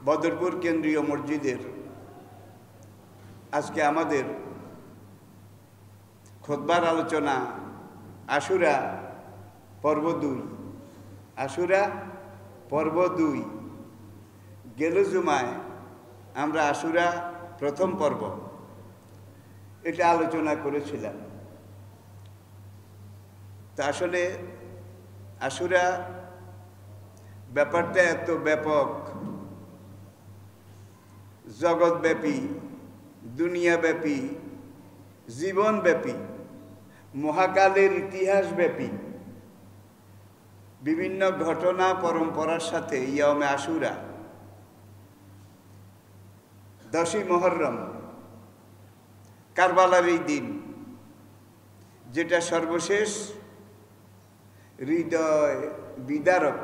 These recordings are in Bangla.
বদরপুর কেন্দ্রীয় মসজিদের আজকে আমাদের খুতবার আলোচনা আশুরা পর্ব 2। আশুরা পর্ব 2 গেল জুমায় আমরা আশুরা প্রথম পর্ব এটা আলোচনা করেছিলাম। তা আসলে আশুরা ব্যাপারটা এত ব্যাপক, জগৎব্যাপী, দুনিয়াব্যাপী, জীবনব্যাপী, মহাকালের ইতিহাসব্যাপী বিভিন্ন ঘটনা পরম্পরার সাথে ইয়ামে আশুরা 10ই মুহররম কারবালার এই দিন, যেটা সর্বশেষ হৃদয় বিদারক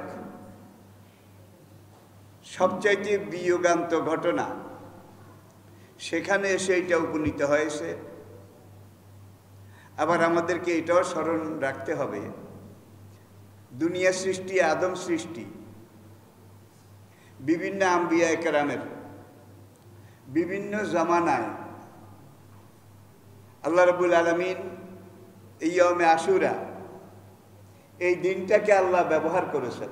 সবচাইতে বিয়োগান্ত ঘটনা, সেখানে এসে এটা উপনীত হয়েছে। আবার আমাদেরকে এটাও স্মরণ রাখতে হবে, দুনিয়া সৃষ্টি, আদম সৃষ্টি, বিভিন্ন আম্বিয়া কেরামের বিভিন্ন জামানায় আল্লাহ রাব্বুল আলামিন এই ইয়ামে আশুরা এই দিনটাকে আল্লাহ ব্যবহার করেছেন।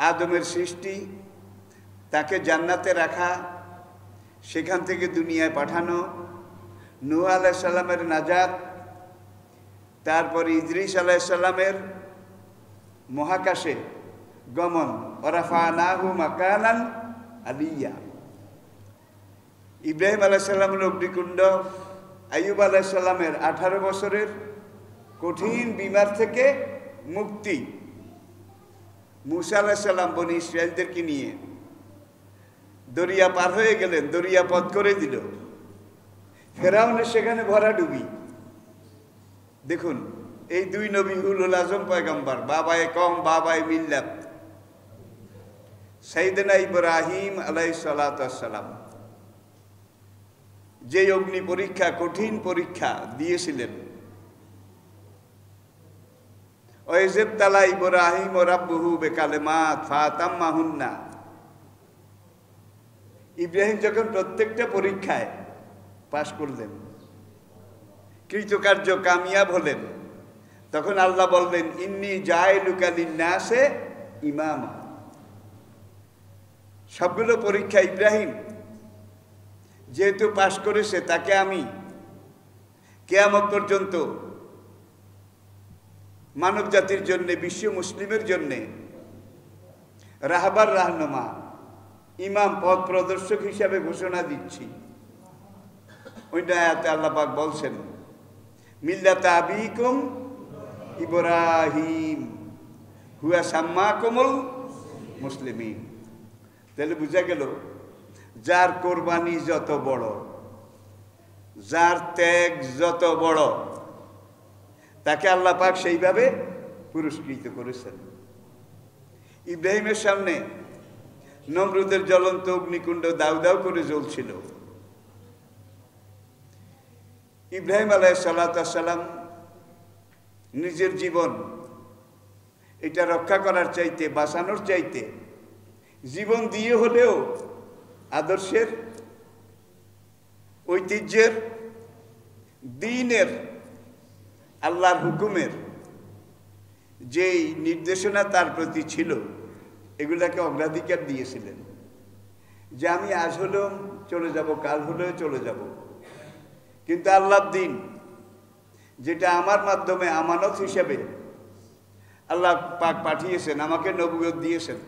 আদমের সৃষ্টি, তাকে জান্নাতে রাখা, সেখান থেকে দুনিয়ায় পাঠানো, নূহ আলাইহিস সালামের নাজাত, তারপরে ইদ্রিস আলাইহিস সালামের মহাকাশে গমন, ওয়ারাফানাহু মাকানান আলিয়্যা, ইব্রাহিম আলাইহিস সালামের অগ্নিকুণ্ড, আইয়ুব আলাইহিস সালামের 18 বছরের কঠিন বিমার থেকে মুক্তি, মূসা আলাইহিস সালাম বনি ইসরায়েলদেরকে নিয়ে দরিয়া পার হয়ে গেলেন, দরিয়া পথ করে দিল, ফেরাউনের সেখানে ভরাডুবি। দেখুন, এই 2 নবী উলুল আজম পয়গম্বর, বাবায়ে কওম বাবায়ে মিল্লাত, সাইয়েদনা ইব্রাহিম আলাইহিস সালাতু ওয়াস সালাম যে অগ্নি পরীক্ষা, কঠিন পরীক্ষা দিয়েছিলেন। ওয়াইজতালা ইব্রাহিম রাব্বুহু বিকালিমাত ফাতাম্মাহুন্না, ইব্রাহিম যখন প্রত্যেকটা পরীক্ষায় পাশ করলেন, কৃতকার্য কামিয়াব হলেন, তখন আল্লাহ বললেন ইন্নী জাইলুকা লিন্নাসে ইমামা। সবগুলো পরীক্ষা ইব্রাহিম যেহেতু পাশ করেছে, তাকে আমি কিয়ামত পর্যন্ত মানব জাতির জন্য, বিশ্ব মুসলিমের জন্য রাহবার, রাহনুমা, ইমাম, পথ প্রদর্শক হিসাবে ঘোষণা দিচ্ছি। ওইটা আয়াতে আল্লাহ পাক বলছেন মিল্লাতা আবিকুম ইব্রাহিম হুয়া সাম্মাকুমুল মুসলিমিন। তাহলে বোঝা গেল, যার কোরবানি যত বড়, যার ত্যাগ যত বড়, তাকে আল্লাহ পাক সেইভাবে পুরস্কৃত করেছেন। ইব্রাহিমের সামনে নমরুদের জ্বলন্ত অগ্নিকুণ্ড দাউ দাউ করে জ্বলছিল। ইব্রাহিম আলাইহিস সালাতু ওয়াস সালাম নিজের জীবন এটা রক্ষা করার চাইতে, বাঁচানোর চাইতে, জীবন দিয়ে হলেও আদর্শের, ঐতিহ্যের, দ্বীনের, আল্লাহর হুকুমের যেই নির্দেশনা তার প্রতি ছিল, এগুলাকে অগ্রাধিকার দিয়েছিলেন। যে আমি আজ হলেও চলে যাব, কাল হলেও চলে যাব, কিন্তু আল্লাহর দ্বীন, যেটা আমার মাধ্যমে আমানত হিসেবে আল্লাহ পাক পাঠিয়েছেন, আমাকে নবুয়ত দিয়েছেন,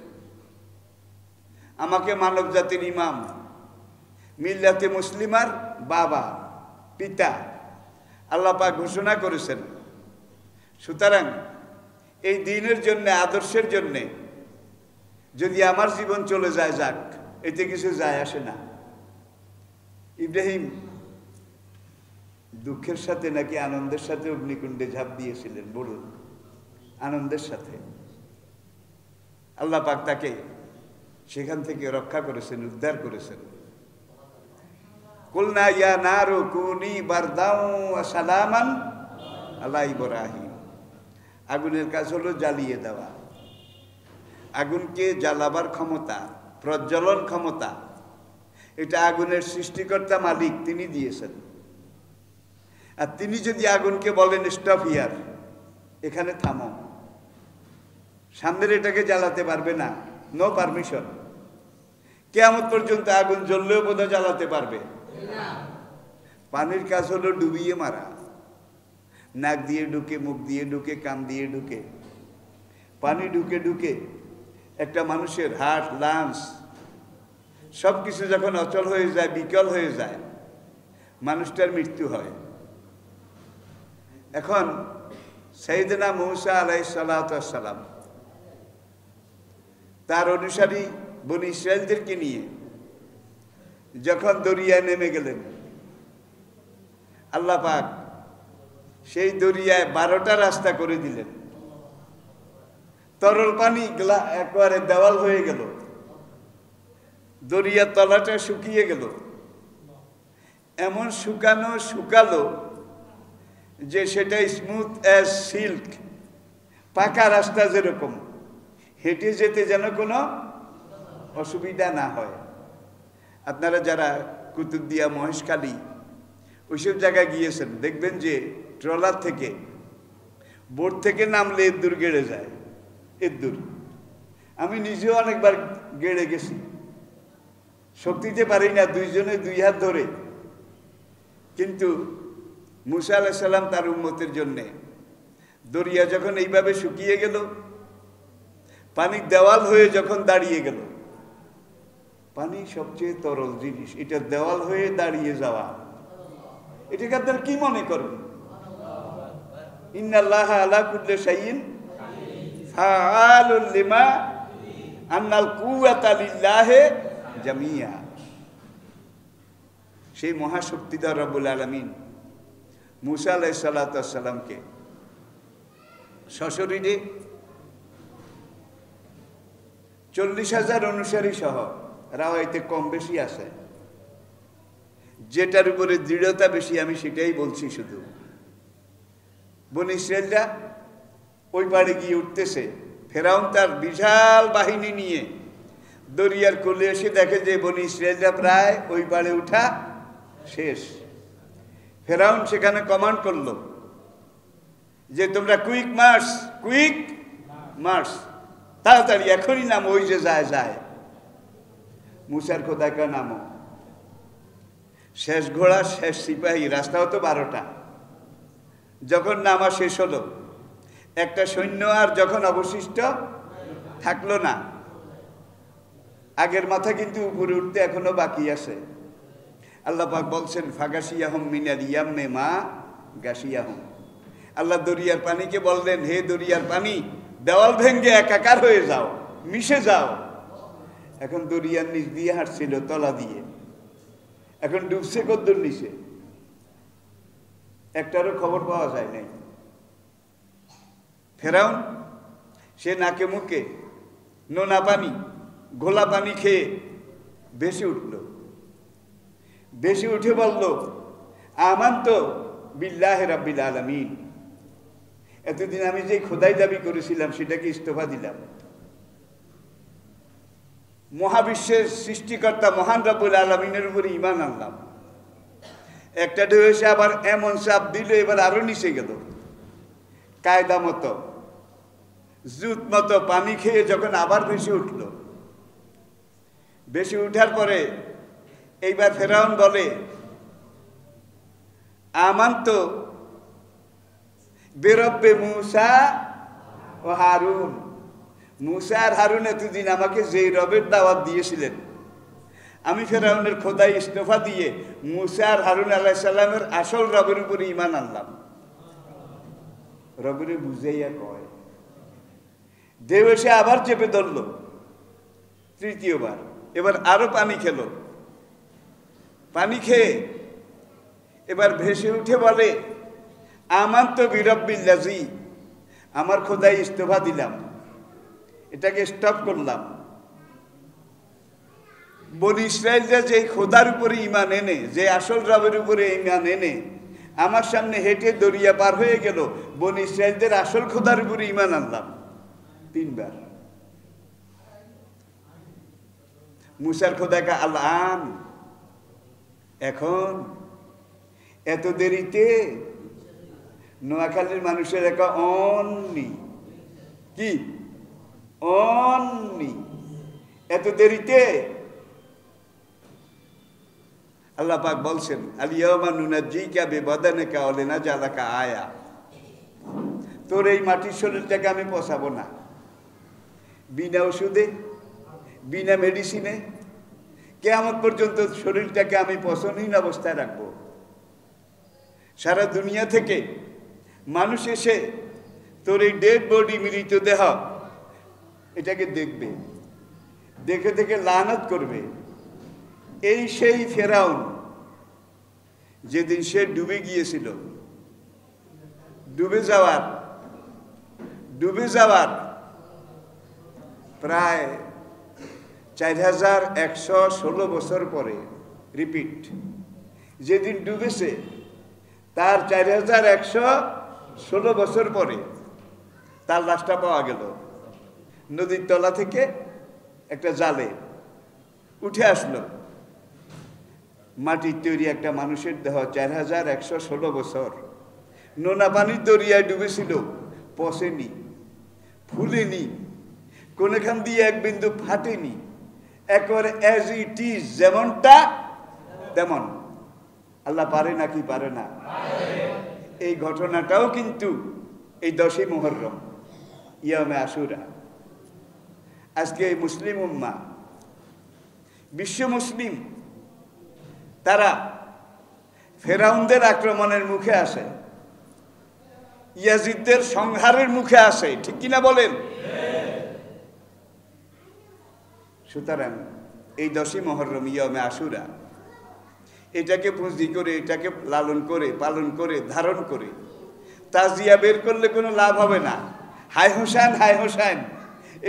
আমাকে মানব জাতির ইমাম, মিল্লাতে মুসলিমার বাবা, পিতা আল্লাহ পাক ঘোষণা করেছেন। সুতরাং এই দ্বীনের জন্য, আদর্শের জন্যে যদি আমার জীবন চলে যায়, যাক, এতে কিছু যায় আসে না। ইব্রাহিম দুঃখের সাথে নাকি আনন্দের সাথে অগ্নিকুণ্ডে ঝাঁপ দিয়েছিলেন? বলুন, আনন্দের সাথে। আল্লাহ পাক তাকে সেখান থেকে রক্ষা করেছেন, উদ্ধার করেছেন। কুলনা ইয়া নারু কুনি বারদাও ওয়া সালামান আলা ইব্রাহিম, আগুনের কাজ হলো জ্বালিয়ে দেওয়া। আগুনকে জ্বালাবার ক্ষমতা, প্রজ্বলন ক্ষমতা, এটা আগুনের সৃষ্টিকর্তা মালিক তিনি দিয়েছেন। আর তিনি যদি আগুনকে বলেন স্টপ হিয়ার, এখানে থামো, সামনের এটাকে জ্বালাতে পারবে না, নো পারমিশন। কিয়ামত পর্যন্ত আগুন জ্বললেও বোধহয় জ্বালাতে পারবে না। পানির কাজ হলো ডুবিয়ে মারা, নাক দিয়ে ঢুকে, মুখ দিয়ে ঢুকে, কান দিয়ে ঢুকে, পানি ঢুকে ঢুকে একটা মানুষের হার্ট, লাংস সব কিছু যখন অচল হয়ে যায়, বিকল হয়ে যায়, মানুষটার মৃত্যু হয়। এখন সাইয়েদনা মূসা আলাইহিস সালাতু ওয়াস সালাম তার অনুসারী বনী ইসরাইলদেরকে নিয়ে যখন দরিয়ায় নেমে গেলেন, আল্লাহ পাক সেই দরিয়ায় 12টা রাস্তা করে দিলেন। তরল পানি একেবারে দেওয়াল হয়ে গেল, দরিয়ার তলাটা শুকিয়ে গেল, এমন শুকালো যে সেটা স্মুথ অ্যাজ সিল্ক, পাকা রাস্তা যেরকম, হেঁটে যেতে যেন কোনো অসুবিধা না হয়। আপনারা যারা কুতুবদিয়া, মহেশখালী ওইসব জায়গায় গিয়েছেন, দেখবেন যে ট্রলার থেকে, বোট থেকে নামলে এদ্দুর গেড়ে যায়, এদ্দুর। আমি নিজেও অনেকবার গেড়ে গেছি, শক্তিতে পারি না, দুইজনে 2 হাত ধরে। কিন্তু মূসা আলাইহিস সালাম তার উম্মতের জন্যে দরিয়া যখন এইভাবে শুকিয়ে গেল, পানির দেওয়াল হয়ে যখন দাঁড়িয়ে গেল, পানি সবচেয়ে তরল জিনিস, এটা দেওয়াল হয়ে দাঁড়িয়ে যাওয়া, এটাকে আপনারা কি মনে করেন? ইন্নাল্লাহা আলা কুল্লি শাইইন ফাআলুল লিমা আন্নাল কুওয়াতা লিল্লাহি জামিয়া। সেই মহাশক্তিধর রব্বুল আলামিন মূসা আলাইহিস সালাতু ওয়াস সালামকে সশরীরে 40,000 অনুসারী সহ, রাওয়াইতে কম বেশি আছে, যেটার উপরে দৃঢ়তা বেশি আমি সেটাই বলছি। শুধু বনী ইসরাইলরা ওই পাড়ে গিয়ে উঠতেছে, ফেরাউন তার বিশাল বাহিনী নিয়ে দরিয়ার কোলে এসে দেখে যে বনী ইসরাইলরা প্রায় ওই পাড়ে উঠা শেষ। ফেরাউন সেখানে কমান্ড করলো যে তোমরা কুইক মার্চ, তাড়াতাড়ি এখনই নামো, ওই যে যায়। মূসার খোদা কা নামো। শেষ ঘোড়া, শেষ সিপাহী, রাস্তাও তো 12টা। যখন নামা শেষ হলো, একটা সৈন্য আর যখন অবশিষ্ট থাকলো না, আগের মাথা কিন্তু উপরে উঠতে এখনো বাকি আছে। আল্লাহ পাক বলছেন ফাগাশিয়াহুম মিনাল ইয়াম্মি মা গাশিয়াহুম। আল্লাহ দরিয়ার পানিকে বললেন, হে দরিয়ার পানি, দেওয়াল ভেঙ্গে একাকার হয়ে যাও, মিশে যাও। এখন দরিয়ার নিচ দিয়ে হাঁটছিল, তলা দিয়ে, এখন ডুবছে কদ্দুর নিচে, একটারও খবর পাওয়া যায় নাই। ফেরাউন সে নাকে মুখে নোনা পানি, ঘোলা পানি খেয়ে ভেসে উঠল। ভেসে উঠে বলল, আমানতু বিল্লাহি রাব্বিল আলামিন। এতদিন আমি যে খোদাই দাবি করেছিলাম সেটাকে ইস্তফা দিলাম। মহাবিশ্বের সৃষ্টিকর্তা মহান রব্বুল আলামিনের উপরে ঈমান আনলাম। একটা ঢেউ এসে আবার এমন চাপ দিল, এবার আরো নিচে গেল। কায়দা মতো, জুত মতো পানি খেয়ে যখন আবার ভেসে উঠল, ভেসে উঠার পরে এইবার ফেরাউন বলে, আমানতু বিরব্বি মূসা ও হারুন। মূসা আর হারুন এতদিন আমাকে যেই রবের দাওয়াত দিয়েছিলেন, আমি ফেরাউনের খোদাই ইস্তফা দিয়ে মূসা আর হারুন আলাইহিস সালামের আসল রবের উপরে ঈমান আনলাম। রবের বুঝাইয়া কয়, ঢেউ এসে আবার চেপে ধরল তৃতীয়বার। এবার আরো পানি খেলো, পানি খেয়ে এবার ভেসে উঠে বলে, আমানতু বিরব্বিল্লাযী, আমার খোদাই ইস্তফা দিলাম, এটাকে স্টপ করলাম। বনী ইসরাইলরা যে খোদার উপরে ঈমান এনে, যে আসল রবের উপরে ঈমান এনে আমার সামনে হেঁটে দরিয়া পার হয়ে গেল, বনী ইসরাইলদের আসল খোদার উপরে ঈমান আনলাম 3 বার। মুসার খোদাকে আল-আন, এখন এত দেরিতে। নোয়াখালীর মানুষের একা অননি, কি অননি, এত দেরিতে। আল্লাহ পাক বলছেন আলিয়াউমা নুনাজ্জিকা বিবাদানিকা ওয়া লিনাজআলাকা আয়া, তোর এই মাটির শরীরটাকে আমি পচাবো না, বিনা ওষুধে বিনা মেডিসিনে কিয়ামত পর্যন্ত শরীরটাকে আমি পচনহীন অবস্থায় রাখবো। সারা দুনিয়া থেকে মানুষ এসে তোর এই ডেড বডি, মৃত দেহ, এটাকে দেখবে, দেখে দেখে লানত করবে। এই সেই ফেরাউন যেদিন সে ডুবে গিয়েছিল, ডুবে যাওয়ার প্রায় 4116 বছর পরে, রিপিট, যেদিন ডুবেছে তার 4116 বছর পরে তার লাশটা পাওয়া গেল নদীর তলা থেকে একটা জালে উঠে আসলো। মাটির তৈরি একটা মানুষের দেহ, 4116 বছর নোনা পানির দরিয়ায় ডুবেছিল, পচেনি, ফুলেনি, কোনখান দিয়ে এক বিন্দু ফাটেনি, একেবারে অ্যাজ ইট ইজ, যেমনটা তেমন। আল্লাহ পারে নাকি পারে না? এই ঘটনাটাও কিন্তু এই 10ই মুহররম, ইয়ামে আশুরা। আজকে এই মুসলিম উম্মাহ, বিশ্ব মুসলিম, তারা ফেরাউনদের আক্রমণের মুখে আসে, ইয়াজিদদের সংহারের মুখে আসে, ঠিক কিনা বলেন? সুতরাং এই 10ই মুহররম, ইয়ামে আশুরা, এটাকে পুঁজি করে, এটাকে লালন করে, পালন করে, ধারণ করে তাজিয়া বের করলে কোনো লাভ হবে না। হায় হোসেন, হায় হোসেন,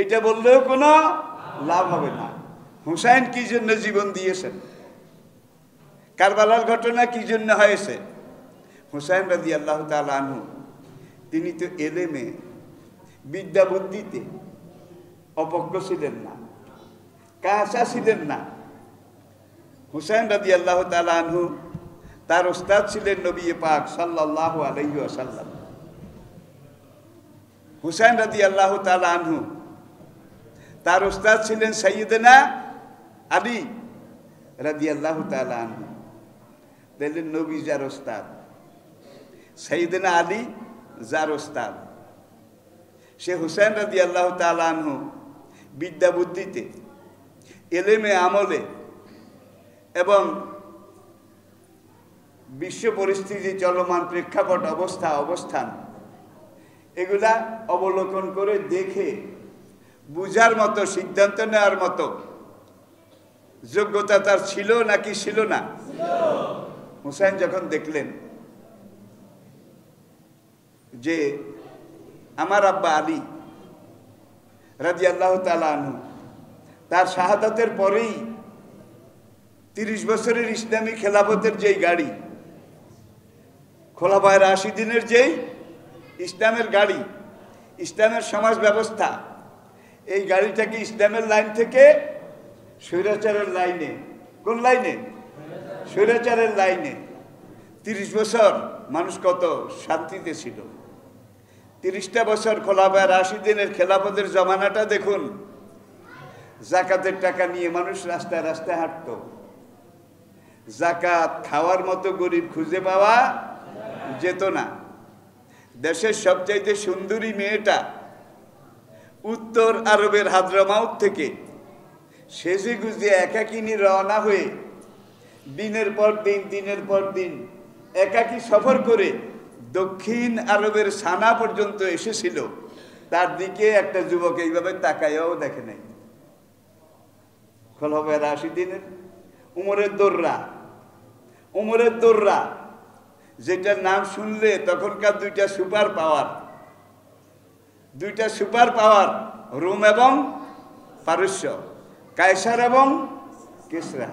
এটা বললেও কোনো লাভ হবে না। হুসাইন কি জন্য জীবন দিয়েছেন? কারবালার ঘটনা কি জন্য হয়েছে? হুসাইন রাদিয়াল্লাহু তাআলা আনহু, তিনি তো এলেমে, বিদ্যা বুদ্ধিতে অপক্ষ ছিলেন না, কাঁচা ছিলেন না। হুসাইন রাদিয়াল্লাহু তাআলা আনহু, তার ওস্তাদ ছিলেন নবী পাক সাল্লাল্লাহু আলাইহি ওয়াসাল্লাম। হুসাইন রাদিয়াল্লাহু তাআলা আনহু, তার ওস্তাদ ছিলেন সাইয়্যিদনা আলী রাদিয়াল্লাহু তাআলা আনহু। দেখলেন নবী যার ওস্তাদ, সাইয়্যিদনা আলী যার ওস্তাদ, সে হুসাইন রাদিয়াল্লাহু তাআলা আনহু বিদ্যা বুদ্ধিতে, এলেমে, আমলে এবং বিশ্ব পরিস্থিতি, চলমান প্রেক্ষাপট, অবস্থান, এগুলা অবলোকন করে দেখে বুঝার মতো, সিদ্ধান্ত নেওয়ার মতো যোগ্যতা তার ছিল নাকি ছিল না? হুসাইন যখন দেখলেন যে আমার আব্বা আলী রাদিয়াল্লাহু তাআলা আনহু, তার শাহাদাতের পরেই 30 বছরের ইসলামী খেলাফতের যেই গাড়ি, খোলাফায়ে রাশিদিনের যেই ইসলামের গাড়ি, ইসলামের সমাজ ব্যবস্থা, এই গাড়িটাকে ইসলামের লাইন থেকে স্বৈরাচারের লাইনে, কোন লাইনে? স্বৈরাচারের লাইনে। 30 বছর মানুষ কত শান্তিতে ছিল। 30টা বছর খোলাফায়ে রাশিদিনের খেলাফতের জমানাটা দেখুন। জাকাতের টাকা নিয়ে মানুষ রাস্তায় রাস্তায় হাঁটতো। জাকাত খাওয়ার মতো গরিব খুঁজে পাওয়া যেত না। দেশের সবচাইতে সুন্দরী মেয়েটা উত্তর আরবের হাদ্রামাউত থেকে সেজে গুজে একাকিনী রওনা হয়ে দিনের পর দিন একাকী সফর করে দক্ষিণ আরবের সানা পর্যন্ত এসেছিল। তার দিকে একটা যুবক এইভাবে তাকায়ও দেখে নাই। খোলাফায়ে রাশিদিনের উমরের দোররা, যেটার নাম শুনলে তখনকার দুইটা সুপার পাওয়ার, রোম এবং পারস্য, কায়সার এবং কিসরা,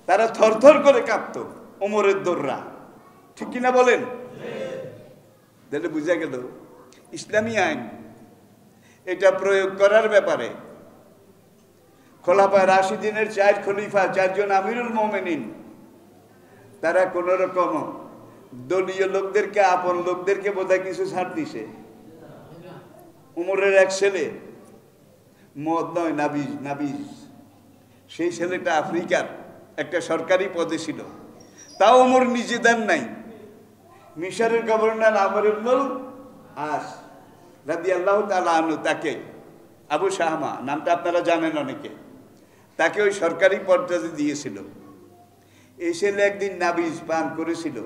তারা থরথর করে কাঁপত। উমরের দোররা, ঠিক কিনা বলেন? তাহলে বুঝা গেল ইসলামী আইন এটা প্রয়োগ করার ব্যাপারে খোলাফায়ে রাশিদিনের 4 খলিফা, 4 জন আমিরুল মোমিনিন, তারা কোন রকম দলীয় লোকদেরকে, আপন লোকদেরকে বোধহয় কিছু ছাড় দিছে। উমরের এক ছেলে, মদ নয় নাবিজ, সেই ছেলেটা আফ্রিকার একটা সরকারি পদে ছিল, তাও উমর নিজে দেন নাই। মিশরের গভর্নর আমর ইবনুল আস রাদিয়াল্লাহু তাআলা আনহু, তাকে আবু শাহমা নামটা আপনারা জানেন অনেকে, তাকে ওই সরকারি পদটা দিয়েছিল। এই ছেলে একদিন নাবিজ পান করেছিল।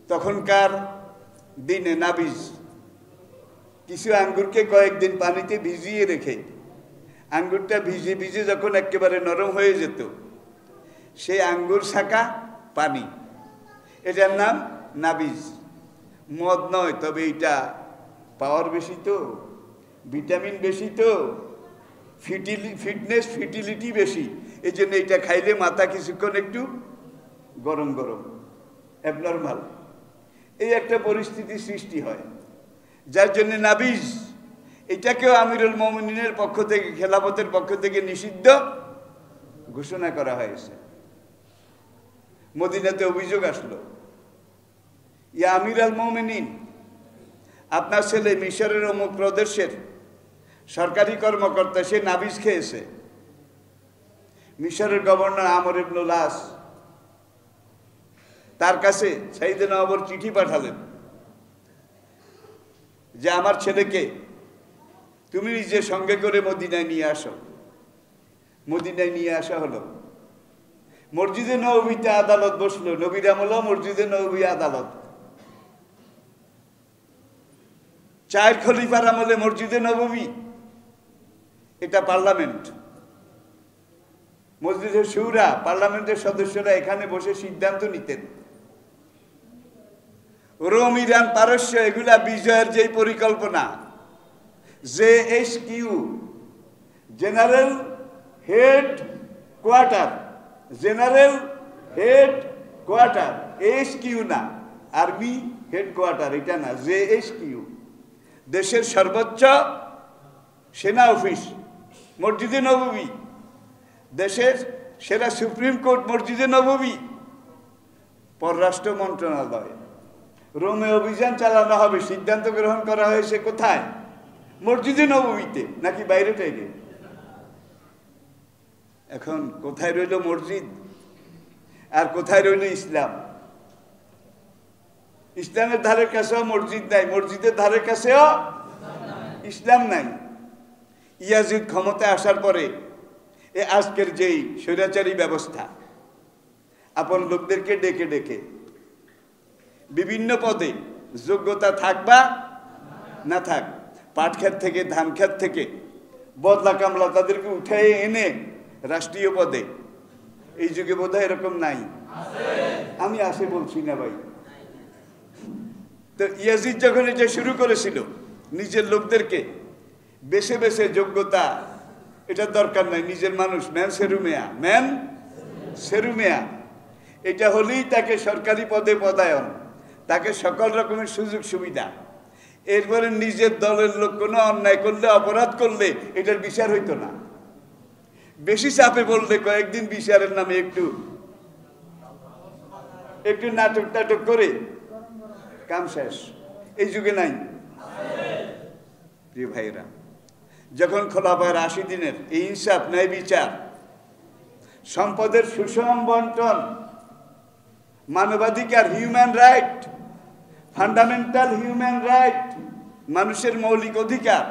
তখনকার দিনে নাবিজ কিছু আঙ্গুরকে কয়েকদিন পানিতে ভিজিয়ে রেখে, আঙ্গুরটা ভিজে ভিজে যখন একেবারে নরম হয়ে যেত, সেই আঙ্গুর ছাকা পানি, এটার নাম নাবিজ। মদ নয়, তবে এটা পাওয়ার বেশি তো, ভিটামিন বেশি তো, ফিটনেস ফিটিলিটি বেশি, এই জন্য এটা খাইলে মাথা কিছুক্ষণ একটু গরম গরম, অ্যাবনর্মাল, এই একটা পরিস্থিতি সৃষ্টি হয়, যার জন্য নাবিজ এটাকেও আমিরুল মোমিনিনের পক্ষ থেকে, খেলাফতের পক্ষ থেকে নিষিদ্ধ ঘোষণা করা হয়েছে। মদিনাতে অভিযোগ আসলো, ইয়া আমির আল মোমিনিন, আপনার ছেলে মিশরের অমুক প্রদেশের সরকারি কর্মকর্তা, সে নাবিজ খেয়েছে। মিশরের গভর্নর আমর ইবনুল আস তার কাছে সাইয়েদনা ওমর চিঠি পাঠালেন যে আমার ছেলেকে তুমি নিজে সঙ্গে করে মদিনায় নিয়ে আসো। মদিনায় নিয়ে আসা হলো। মসজিদে নববীতে আদালত বসলো, নবীর আমলে মসজিদে নববী আদালত। 4 খলিফার আমলে মসজিদে নববী এটা পার্লামেন্ট, মসজিদের শুরা, পার্লামেন্টের সদস্যরা এখানে বসে সিদ্ধান্ত নিতেন। রোম, ইরান, পারস্য এগুলা বিজয়ের যে পরিকল্পনা, JHQ, general head quarter, general head quarter, HQ না, আর্মি হেড কোয়ার্টার এটা না, JHQ, দেশের সর্বোচ্চ সেনা অফিস মসজিদে নববী, দেশের সেরা সুপ্রিম কোর্ট মসজিদে নববী, পররাষ্ট্র মন্ত্রণালয়। রোমে অভিযান চালানো হবে, সিদ্ধান্ত গ্রহণ করা হয়েছে কোথায়? মসজিদে নববীতে, নাকি বাইরে থেকে? এখন কোথায় রইল মসজিদ আর কোথায় রইল ইসলাম? ইসলামের ধারের কাছেও মসজিদ নাই, মসজিদের ধারের কাছেও ইসলাম নাই। ইয়াজিদ ক্ষমতায় আসার পরে আজকের যেই স্বৈরাচারী ব্যবস্থা, আপন লোকদেরকে ডেকে ডেকে বিভিন্ন পদে, যোগ্যতা থাক বা না থাক, পাট ক্ষেত থেকে, ধান ক্ষেত থেকে, বদলা কামলা তাদেরকে উঠে এনে রাষ্ট্রীয় পদে, এই যুগে বোধহয় এরকম নাই। আমি আসে বলছি না ভাই। তো ইয়াজিদ যখন এটা শুরু করেছিল, নিজের লোকদেরকে বেছে বেছে, যোগ্যতা এটা দরকার নাই, নিজের মানুষ, ম্যান সেরুমেয়া, এটা হলেই তাকে সরকারি পদে পদায়ন, তাকে সকল রকমের সুযোগ সুবিধা। এরপরে নিজের দলের লোক কোনো অন্যায় করলে, অপরাধ করলে এটার বিচার হইতো না। বেশি চাপে পড়লে কয়েকদিন বিচারের নামে একটু নাটক টাটক করে কাম শেষ। এই যুগে নাই। প্রিয় ভাইরা, যখন খোলাফায়ে রাশিদিনের এই ইনসাফ, ন্যায় বিচার, সম্পদের সুষম বন্টন, মানবাধিকার, human right, fundamental human right, মানুষের মৌলিক অধিকার,